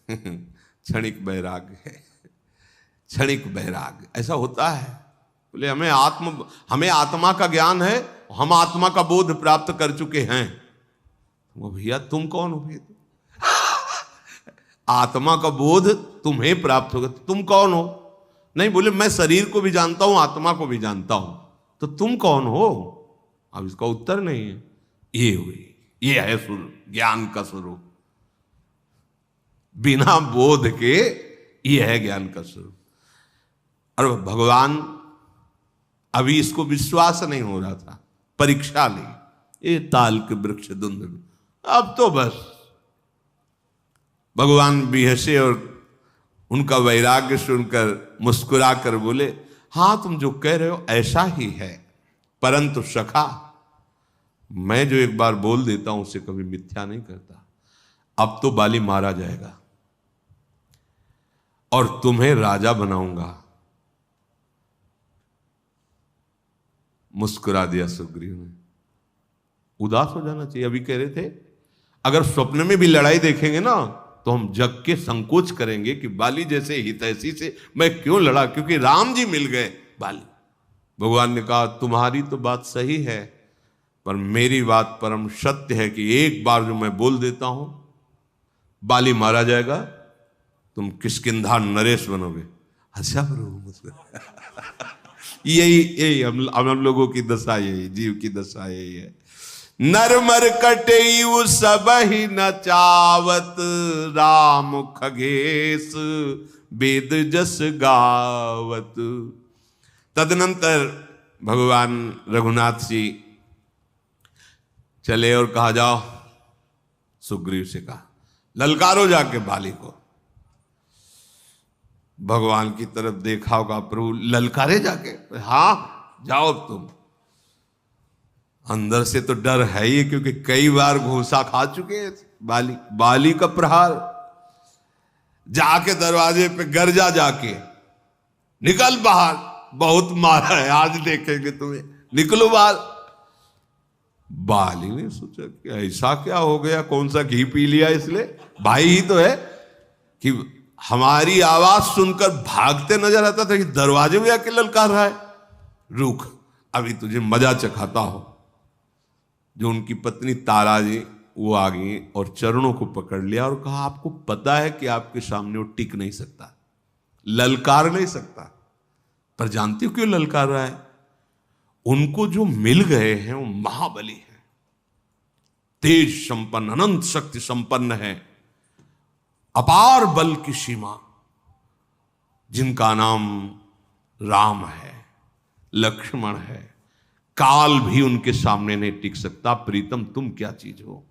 क्षणिक वैराग है, क्षणिक वैराग ऐसा होता है। बोले हमें आत्मा का ज्ञान है, हम आत्मा का बोध प्राप्त कर चुके हैं। वो भैया तुम कौन हो? आत्मा का बोध तुम्हें प्राप्त होगा, तुम कौन हो? नहीं, बोले मैं शरीर को भी जानता हूं, आत्मा को भी जानता हूं, तो तुम कौन हो? अब इसका उत्तर नहीं है। ये हुई, ये है ज्ञान का स्वरूप। बिना बोध के ये है ज्ञान का स्वरूप। और भगवान अभी इसको विश्वास नहीं हो रहा था, परीक्षा ली, ये ताल के वृक्ष धुंध में। अब तो बस भगवान बिहसे और उनका वैराग्य सुनकर मुस्कुरा कर बोले, हां तुम जो कह रहे हो ऐसा ही है, परंतु सखा मैं जो एक बार बोल देता हूं उसे कभी मिथ्या नहीं करता। अब तो बाली मारा जाएगा और तुम्हें राजा बनाऊंगा। मुस्कुरा दिया सुग्रीव ने। उदास हो जाना चाहिए। अभी कह रहे थे अगर स्वप्न में भी लड़ाई देखेंगे ना तो हम जग के संकोच करेंगे कि बाली जैसे हितैषी से मैं क्यों लड़ा, क्योंकि राम जी मिल गए बाली। भगवान ने कहा तुम्हारी तो बात सही है, पर मेरी बात परम सत्य है कि एक बार जो मैं बोल देता हूं बाली मारा जाएगा, तुम किष्किंधा नरेश बनोगे। अच्छा प्रभु यही हम लोगों की दशा, यही जीव की दशा यही है। नरमर कटेयु सबहि न चावत, राम खगेश वेद जस गावत। तदनंतर भगवान रघुनाथ जी चले और कहा जाओ, सुग्रीव से कहा ललकारो जाके बाली को। भगवान की तरफ देखा होगा, प्रभु ललकारे जाके? हाँ जाओ तुम। अंदर से तो डर है ही, क्योंकि कई बार घूसा खा चुके हैं बाली का प्रहार। जाके दरवाजे पे गरजा, जाके निकल बाहर, बहुत मारा है, आज देखेंगे तुम्हें, निकलो बाहर। बाली ने सोचा कि ऐसा क्या हो गया, कौन सा घी पी लिया इसलिए, भाई ही तो है, कि हमारी आवाज सुनकर भागते नजर आता था कि दरवाजे में आके ललकार रहा है। रुक, अभी तुझे मजा चखाता हो। जो उनकी पत्नी तारा जी वो आ गई और चरणों को पकड़ लिया और कहा, आपको पता है कि आपके सामने वो टिक नहीं सकता, ललकार नहीं सकता, पर जानती हो क्यों ललकार रहा है? उनको जो मिल गए हैं वो महाबली हैं, तेज संपन्न, अनंत शक्ति संपन्न है, अपार बल की सीमा, जिनका नाम राम है, लक्ष्मण है। काल भी उनके सामने नहीं टिक सकता। प्रीतम तुम क्या चीज हो?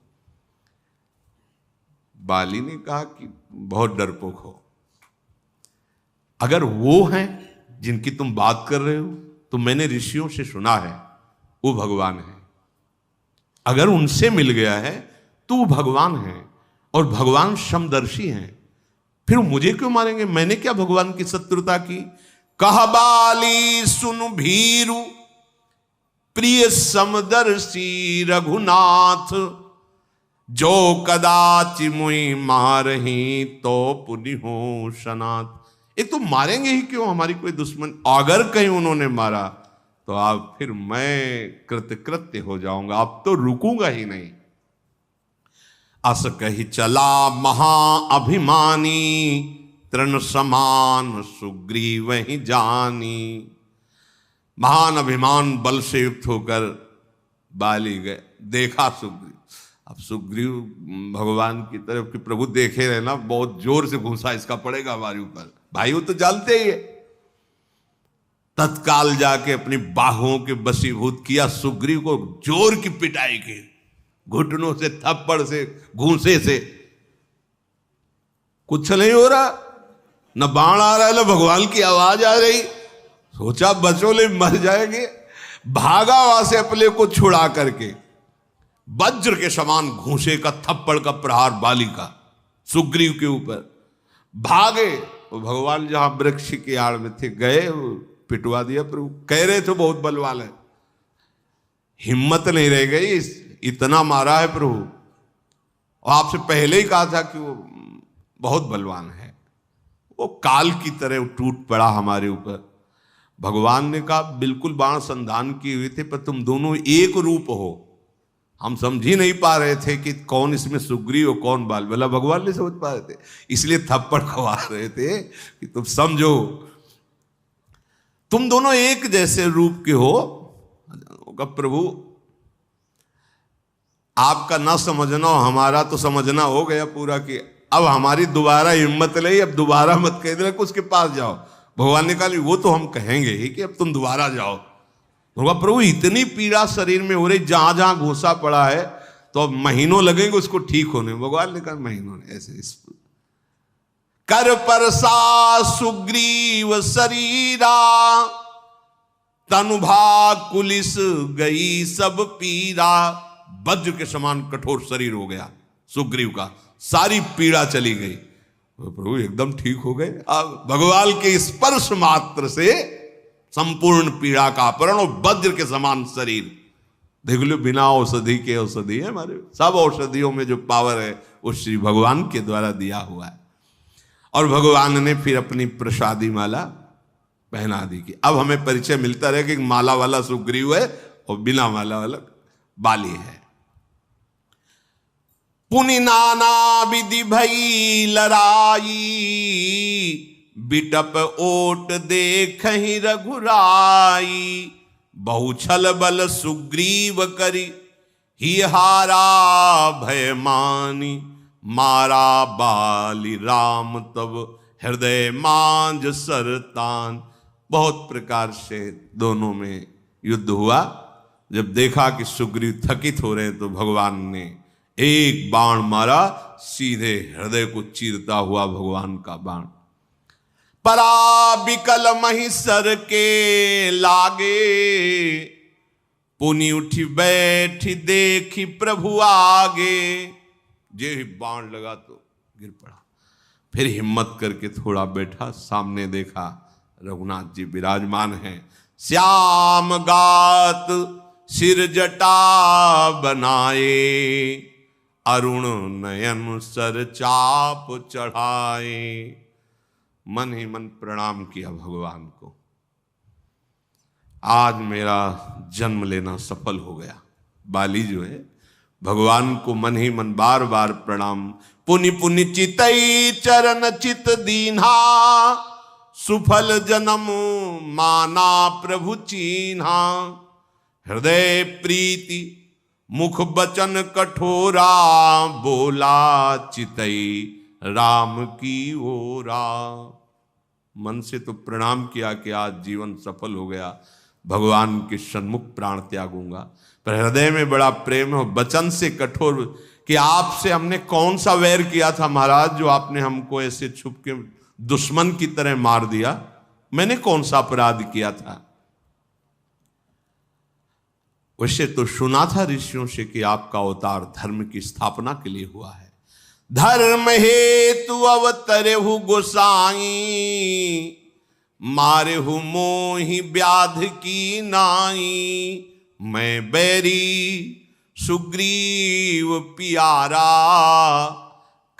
बाली ने कहा कि बहुत डरपोक हो। अगर वो हैं जिनकी तुम बात कर रहे हो तो मैंने ऋषियों से सुना है वो भगवान है। अगर उनसे मिल गया है तो वो भगवान है, और भगवान समदर्शी हैं, फिर मुझे क्यों मारेंगे? मैंने क्या भगवान की शत्रुता की? कह बाली सुन भीरु प्रिय समदर्शी रघुनाथ, जो कदाचि मुई मारही तो पुनि हो सनाथ। एक तो मारेंगे ही क्यों हमारी कोई दुश्मन, अगर कहीं उन्होंने मारा तो आप फिर मैं कृतकृत्य हो जाऊंगा, अब तो रुकूंगा ही नहीं। अस कही चला महाअभिमानी, तृण समान सुग्रीव ही जानी। महान अभिमान बल से युक्त होकर बाली गए, देखा सुग्रीव। अब सुग्रीव भगवान की तरफ कि प्रभु देखे रहे ना, बहुत जोर से घूसा इसका पड़ेगा हमारे ऊपर, भाई वो तो जानते ही है। तत्काल जाके अपनी बाहों के बसीभूत किया, सुग्रीव को जोर की पिटाई की, घुटनों से, थप्पड़ से, घूंसे से। कुछ नहीं हो रहा, न बाण आ रहा है, न भगवान की आवाज आ रही। सोचा बचोले मर जाएंगे, भागा वहां से अपने को छुड़ा करके। वज्र के समान घूंसे का, थप्पड़ का प्रहार बाली का सुग्रीव के ऊपर। भागे, वो भगवान जहां वृक्ष की आड़ में थे गए, पिटवा दिया। प्रभु कह रहे थे बहुत बलवान है, हिम्मत नहीं रह गई, इतना मारा है प्रभु। और आपसे पहले ही कहा था कि वो बहुत बलवान है। वो काल की तरह टूट पड़ा हमारे ऊपर। भगवान ने कहा बिल्कुल बाण संधान किए हुए थे, पर तुम दोनों एक रूप हो, हम समझ ही नहीं पा रहे थे कि कौन इसमें सुग्रीव और कौन बाल। बोला भगवान नहीं समझ पा रहे थे, इसलिए थप्पड़ खवा रहे थे कि तुम समझो, तुम दोनों एक जैसे रूप के हो। प्रभु आपका ना समझना, हमारा तो समझना हो गया पूरा, कि अब हमारी दोबारा हिम्मत नहीं, अब दोबारा मत कह देना उसके पास जाओ। भगवान ने कहा वो तो हम कहेंगे ही कि अब तुम दोबारा जाओ। प्रभु इतनी पीड़ा शरीर में हो रही, जहां जहां घूसा पड़ा है, तो अब महीनों लगेंगे उसको ठीक होने। भगवान ने कहा महीनों ने ऐसे कर परसा सुग्रीव शरीरा, तनुभा कुलिस गई सब पीरा। वज्र के समान कठोर शरीर हो गया सुग्रीव का, सारी पीड़ा चली गई। तो प्रभु एकदम ठीक हो गए। अब भगवान के स्पर्श मात्र से संपूर्ण पीड़ा का अपहरण, और वज्र के समान शरीर। देख लो, बिना औषधि के औषधि है हमारे, सब औषधियों में जो पावर है वो श्री भगवान के द्वारा दिया हुआ है। और भगवान ने फिर अपनी प्रसादी माला पहना दी कि अब हमें परिचय मिलता रहे कि माला वाला सुग्रीव है और बिना माला वाला बाली है। पुनि नाना विधि भई लड़ाई, बिटप ओट देख ही रघुराई। बहु छल बल सुग्रीव करी, ही हारा भय मानी। मारा बाली राम तब हृदय मांझ सरतान। बहुत प्रकार से दोनों में युद्ध हुआ। जब देखा कि सुग्रीव थकित हो रहे तो भगवान ने एक बाण मारा, सीधे हृदय को चीरता हुआ भगवान का बाण। परा बिकल महिसर के लागे, पुनि उठी बैठी देखी प्रभु आगे। जे बाण लगा तो गिर पड़ा, फिर हिम्मत करके थोड़ा बैठा, सामने देखा रघुनाथ जी विराजमान हैं। श्याम गात सिर जटा बनाए, अरुण नयन सर चाप चढ़ाए। मन ही मन प्रणाम किया भगवान को, आज मेरा जन्म लेना सफल हो गया। बाली जो है भगवान को मन ही मन बार बार प्रणाम। पुनि पुनि चितई चरण चित दीन्हा, सुफल जन्म माना प्रभु चीन्हा। हृदय प्रीति मुख बचन कठोरा, बोला चितई राम की ओरा। मन से तो प्रणाम किया कि आज जीवन सफल हो गया, भगवान के सन्मुख प्राण त्यागूंगा, पर हृदय में बड़ा प्रेम है। वचन से कठोर कि आपसे हमने कौन सा वैर किया था महाराज, जो आपने हमको ऐसे छुप के दुश्मन की तरह मार दिया। मैंने कौन सा अपराध किया था। वैसे तो सुना था ऋषियों से कि आपका अवतार धर्म की स्थापना के लिए हुआ है। धर्म हेतु अवतरेहु गोसाई, मारेहु मोहि व्याध की नाई। मैं बैरी सुग्रीव पियारा,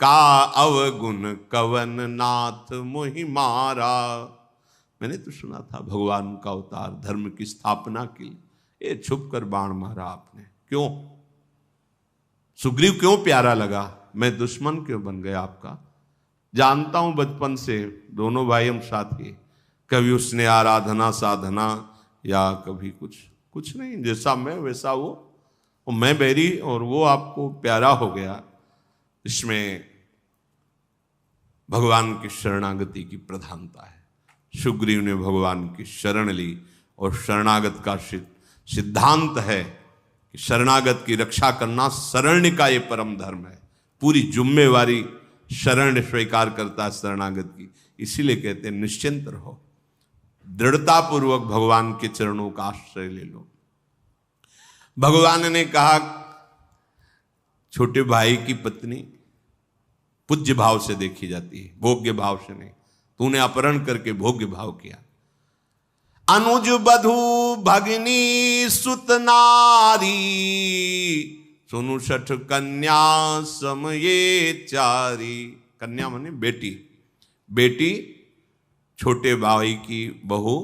का अवगुण कवन नाथ मोहि मारा। मैंने तो सुना था भगवान का अवतार धर्म की स्थापना के लिए, ये छुप कर बाण मारा आपने। क्यों? सुग्रीव क्यों प्यारा लगा? मैं दुश्मन क्यों बन गया आपका? जानता हूं बचपन से दोनों भाई हम साथी, कभी उसने आराधना साधना या कभी कुछ नहीं, जैसा मैं वैसा वो मैं बैरी और वो आपको प्यारा हो गया। इसमें भगवान की शरणागति की प्रधानता है। सुग्रीव ने भगवान की शरण ली और शरणागत का सिद्धांत है कि शरणागत की रक्षा करना शरण्य का ये परम धर्म है। पूरी जिम्मेवारी शरण स्वीकार करता है शरणागत की। इसीलिए कहते हैं निश्चिंत रहो, दृढ़ता पूर्वक भगवान के चरणों का आश्रय ले लो। भगवान ने कहा छोटे भाई की पत्नी पूज्य भाव से देखी जाती है, भोग्य भाव से नहीं। तूने अपहरण करके भोग्य भाव किया। अनुज बधु भगिनी सुत नारी, सुनु सठ कन्या समये चारी। कन्या माने बेटी, बेटी छोटे भाई की बहू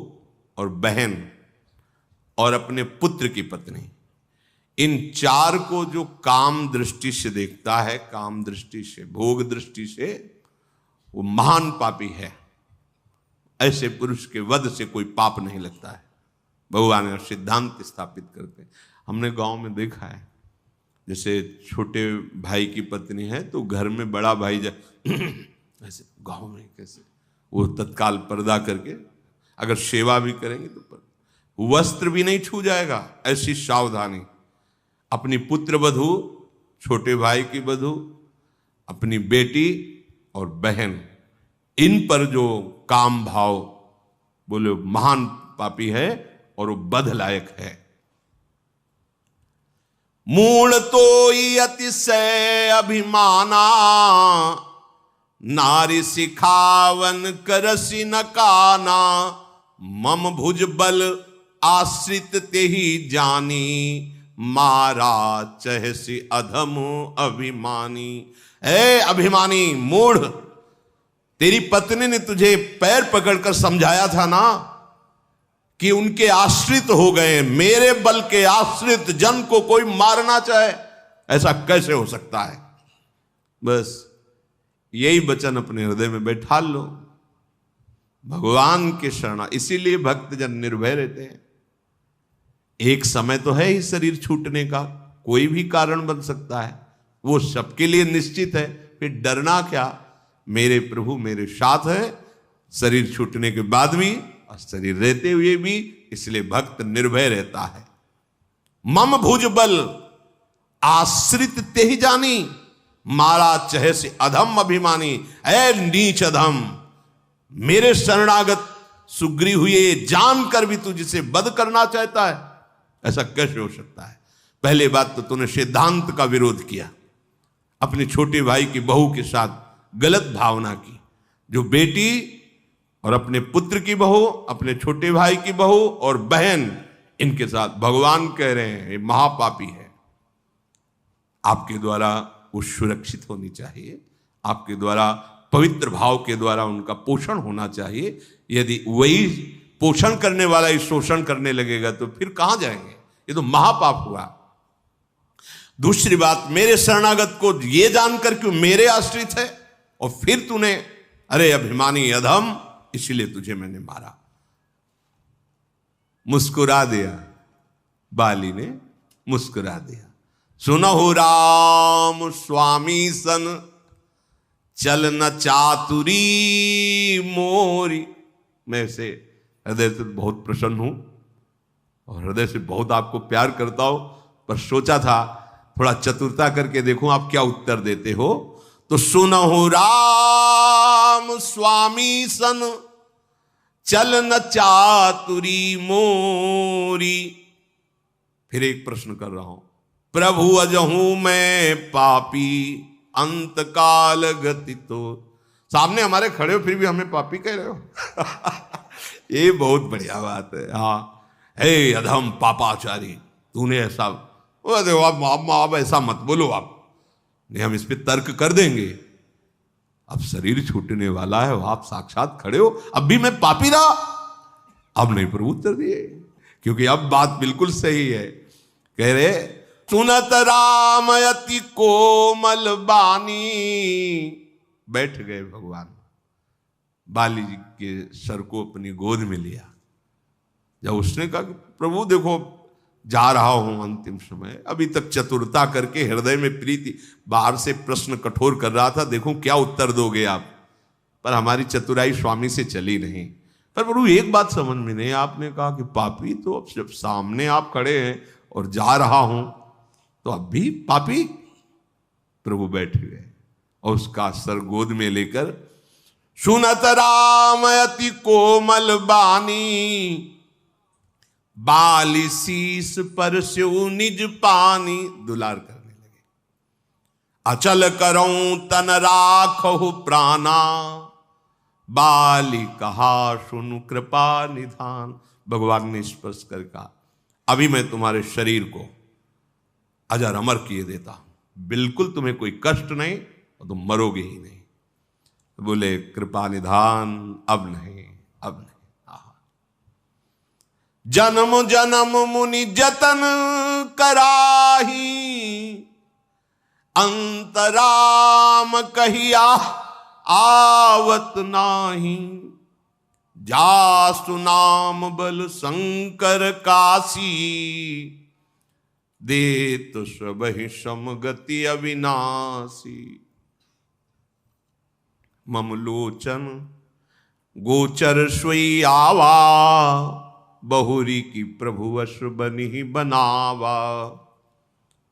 और बहन और अपने पुत्र की पत्नी, इन चार को जो काम दृष्टि से देखता है, काम दृष्टि से, भोग दृष्टि से, वो महान पापी है। ऐसे पुरुष के वध से कोई पाप नहीं लगता है। भगवान ने सिद्धांत स्थापित करते। हमने गांव में देखा है, जैसे छोटे भाई की पत्नी है तो घर में बड़ा भाई ऐसे गांव में कैसे वो तत्काल पर्दा करके अगर सेवा भी करेंगे तो वस्त्र भी नहीं छू जाएगा, ऐसी सावधानी। अपनी पुत्र वधू, छोटे भाई की वधू, अपनी बेटी और बहन, इन पर जो काम भाव, बोले महान पापी है और वो बध लायक है। मूल तो अतिशय अभिमाना, नारी सिखावन करसी न काना। मम भुज बल आश्रित तेहि जानी, मारा चहसी अधम अभिमानी। ए अभिमानी मूढ़, तेरी पत्नी ने तुझे पैर पकड़कर समझाया था ना कि उनके आश्रित हो गए, मेरे बल के आश्रित जन को कोई मारना चाहे, ऐसा कैसे हो सकता है? बस यही वचन अपने हृदय में बैठा लो। भगवान के शरणा, इसीलिए भक्तजन निर्भय रहते हैं। एक समय तो है ही शरीर छूटने का, कोई भी कारण बन सकता है, वो सबके लिए निश्चित है। फिर डरना क्या? मेरे प्रभु मेरे साथ है, शरीर छूटने के बाद भी और शरीर रहते हुए भी, इसलिए भक्त निर्भय रहता है। मम भुज बल आश्रित तेहि जानी, मारा चहे से अधम अभिमानी। ऐ नीच अधम, मेरे शरणागत सुग्रीव हुए जानकर भी तू जिसे वध करना चाहता है, ऐसा कैसे हो सकता है? पहले बात तो तूने सिद्धांत का विरोध किया, अपने छोटे भाई की बहू के साथ गलत भावना की। जो बेटी और अपने पुत्र की बहू, अपने छोटे भाई की बहू और बहन, इनके साथ भगवान कह रहे हैं ये महापापी है, आपके द्वारा वो सुरक्षित होनी चाहिए, आपके द्वारा पवित्र भाव के द्वारा उनका पोषण होना चाहिए। यदि वही पोषण करने वाला ही शोषण करने लगेगा तो फिर कहां जाएंगे? ये तो महापाप हुआ। दूसरी बात, मेरे शरणागत को ये जानकर कि मेरे आश्रित है और फिर तूने, अरे अभिमानी अधम, इसीलिए तुझे मैंने मारा। मुस्कुरा दिया, बाली ने मुस्कुरा दिया। सुनहु राम स्वामी सन, चल न चातुरी मोरी। मैं से हृदय से बहुत प्रसन्न हूं और हृदय से बहुत आपको प्यार करता हूं, पर सोचा था थोड़ा चतुरता करके देखूं आप क्या उत्तर देते हो। तो सुनहु राम स्वामी सन, चल न चातुरी मोरी। फिर एक प्रश्न कर रहा हूं, प्रभु अजहूं मैं पापी, अंत काल गति तो। सामने हमारे खड़े हो फिर भी हमें पापी कह रहे हो। ये बहुत बढ़िया बात है। हाँ, हे अधम पापाचारी, तूने ऐसा, देखो आप ऐसा मत बोलो, आप नहीं, हम इस पे तर्क कर देंगे। अब शरीर छूटने वाला है, आप साक्षात खड़े हो, अब भी मैं पापी रहा? अब नहीं प्रभु उत्तर दिए, क्योंकि अब बात बिल्कुल सही है। कह रहे सुनत राम अति कोमल बानी। बैठ गए भगवान, बाली जी के सर को अपनी गोद में लिया। जब उसने कहा कि प्रभु देखो जा रहा हूं अंतिम समय, अभी तक चतुरता करके हृदय में प्रीति, बाहर से प्रश्न कठोर कर रहा था, देखो क्या उत्तर दोगे आप, पर हमारी चतुराई स्वामी से चली नहीं। पर प्रभु एक बात समझ में नहीं, आपने कहा कि पापी, तो अब जब सामने आप खड़े हैं और जा रहा हूं तो अब भी पापी? प्रभु बैठ गए और उसका सर गोद में लेकर, सुनत राम अति कोमल बानी, बाली शीस पर स्यो निज पानी। दुलार करने लगे। अचल करऊं तन राखहु प्राणा, बाली कहा सुनु कृपा निधान। भगवान ने स्पर्श कर कहा, अभी मैं तुम्हारे शरीर को अजर अमर किए देता हूं, बिल्कुल तुम्हें कोई कष्ट नहीं और तुम मरोगे ही नहीं। बोले कृपा निधान, अब नहीं, अब नहीं। जन्म जन्म मुनि जतन कराही, अंतराम कहिया आवत नाही। जासु नाम बल शंकर काशी, देत सबहि समगति अविनाशी। मम लोचन गोचर सोई आवा, बहुरी की प्रभु वश बनी ही बनावा।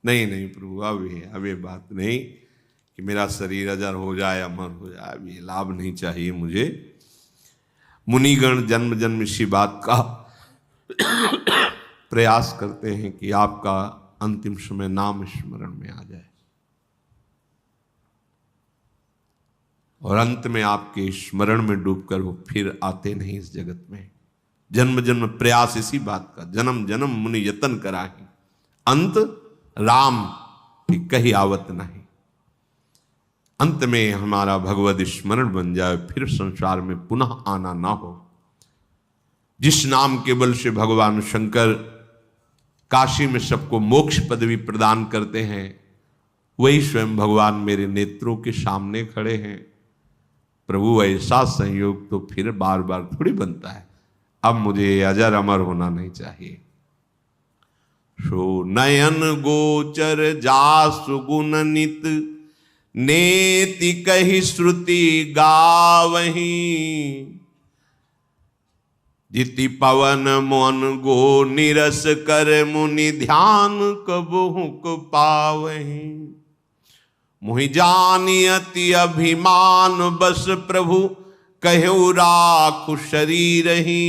नहीं नहीं प्रभु, अब ये बात नहीं कि मेरा शरीर अजर हो जाए, अमर हो जाए, अब ये लाभ नहीं चाहिए मुझे। मुनिगण जन्म जन्म इसी बात का प्रयास करते हैं कि आपका अंतिम समय नाम स्मरण में आ जाए, और अंत में आपके स्मरण में डूबकर वो फिर आते नहीं इस जगत में। जन्म जन्म प्रयास इसी बात का, जन्म जन्म मुनि यतन कराही, अंत राम कही आवत नहीं। अंत में हमारा भगवद स्मरण बन जाए, फिर संसार में पुनः आना ना हो। जिस नाम के बल से भगवान शंकर काशी में सबको मोक्ष पदवी प्रदान करते हैं, वही स्वयं भगवान मेरे नेत्रों के सामने खड़े हैं। प्रभु ऐसा संयोग तो फिर बार बार थोड़ी बनता है। अब मुझे अजर अमर होना नहीं चाहिए। सो नयन गोचर जासु गुण नित, नेति कही श्रुति गावही। जिति पवन मन गो निरस कर, मुनि ध्यान कबहु को पावही। मुहि जानि अति अभिमान बस, प्रभु कहु राखु शरीर ही।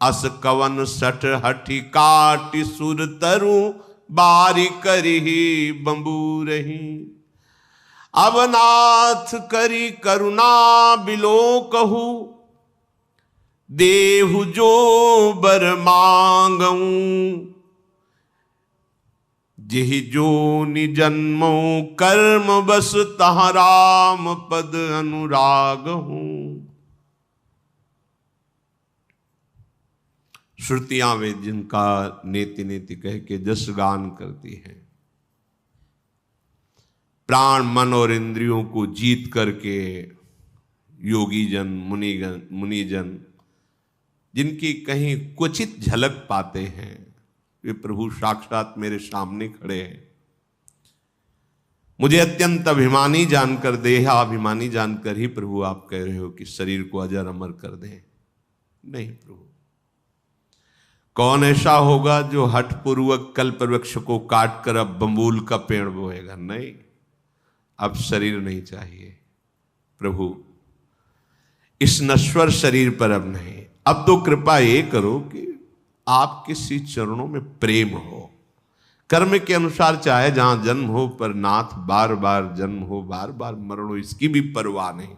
अस कवन सठ हठि काटि सुर तरु, बारी करिहि बंबूरही। अब नाथ करी करुणा बिलो कहू, देहु जो बर मांगऊं, जेहि जो निजन्मो कर्म बस तहाँ राम पद अनुराग हूं। श्रुतियां वे जिनका नेति नेति कह के जस गान करती हैं, प्राण मन और इंद्रियों को जीत करके योगी जन मुनिजन जिनकी कहीं क्वचित झलक पाते हैं, वे प्रभु साक्षात मेरे सामने खड़े हैं। मुझे अत्यंत अभिमानी जानकर, देहाभिमानी जानकर ही प्रभु आप कह रहे हो कि शरीर को अजर अमर कर दें। नहीं प्रभु, कौन ऐसा होगा जो हठपूर्वक कल्प वृक्ष को काट कर अब बंबूल का पेड़ बोएगा? नहीं, अब शरीर नहीं चाहिए प्रभु, इस नश्वर शरीर पर अब नहीं। अब तो कृपा ये करो कि आपके श्री चरणों में प्रेम हो। कर्म के अनुसार चाहे जहां जन्म हो, पर नाथ बार बार जन्म हो, बार बार मरण हो, इसकी भी परवाह नहीं,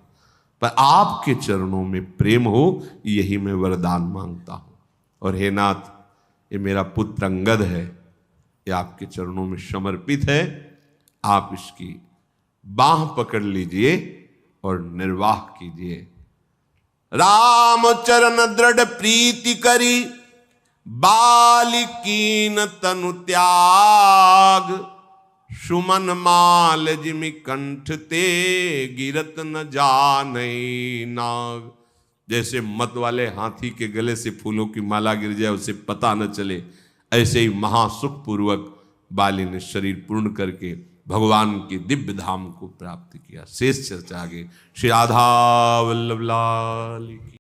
पर आपके चरणों में प्रेम हो, यही मैं वरदान मांगता हूं। और हे नाथ, ये मेरा पुत्र अंगद है, ये आपके चरणों में समर्पित है, आप इसकी बाह पकड़ लीजिए और निर्वाह कीजिए। राम चरण दृढ़ प्रीति करी, बालिकीन तनु त्याग, सुमन माल जिमि कंठ ते, गिरत न जाने नाग। जैसे मत वाले हाथी के गले से फूलों की माला गिर जाए, उसे पता न चले, ऐसे ही महासुख पूर्वक बाली ने शरीर पूर्ण करके भगवान की दिव्य धाम को प्राप्त किया। शेष चर्चा आगे। श्री राधा वल्लभ लाल की।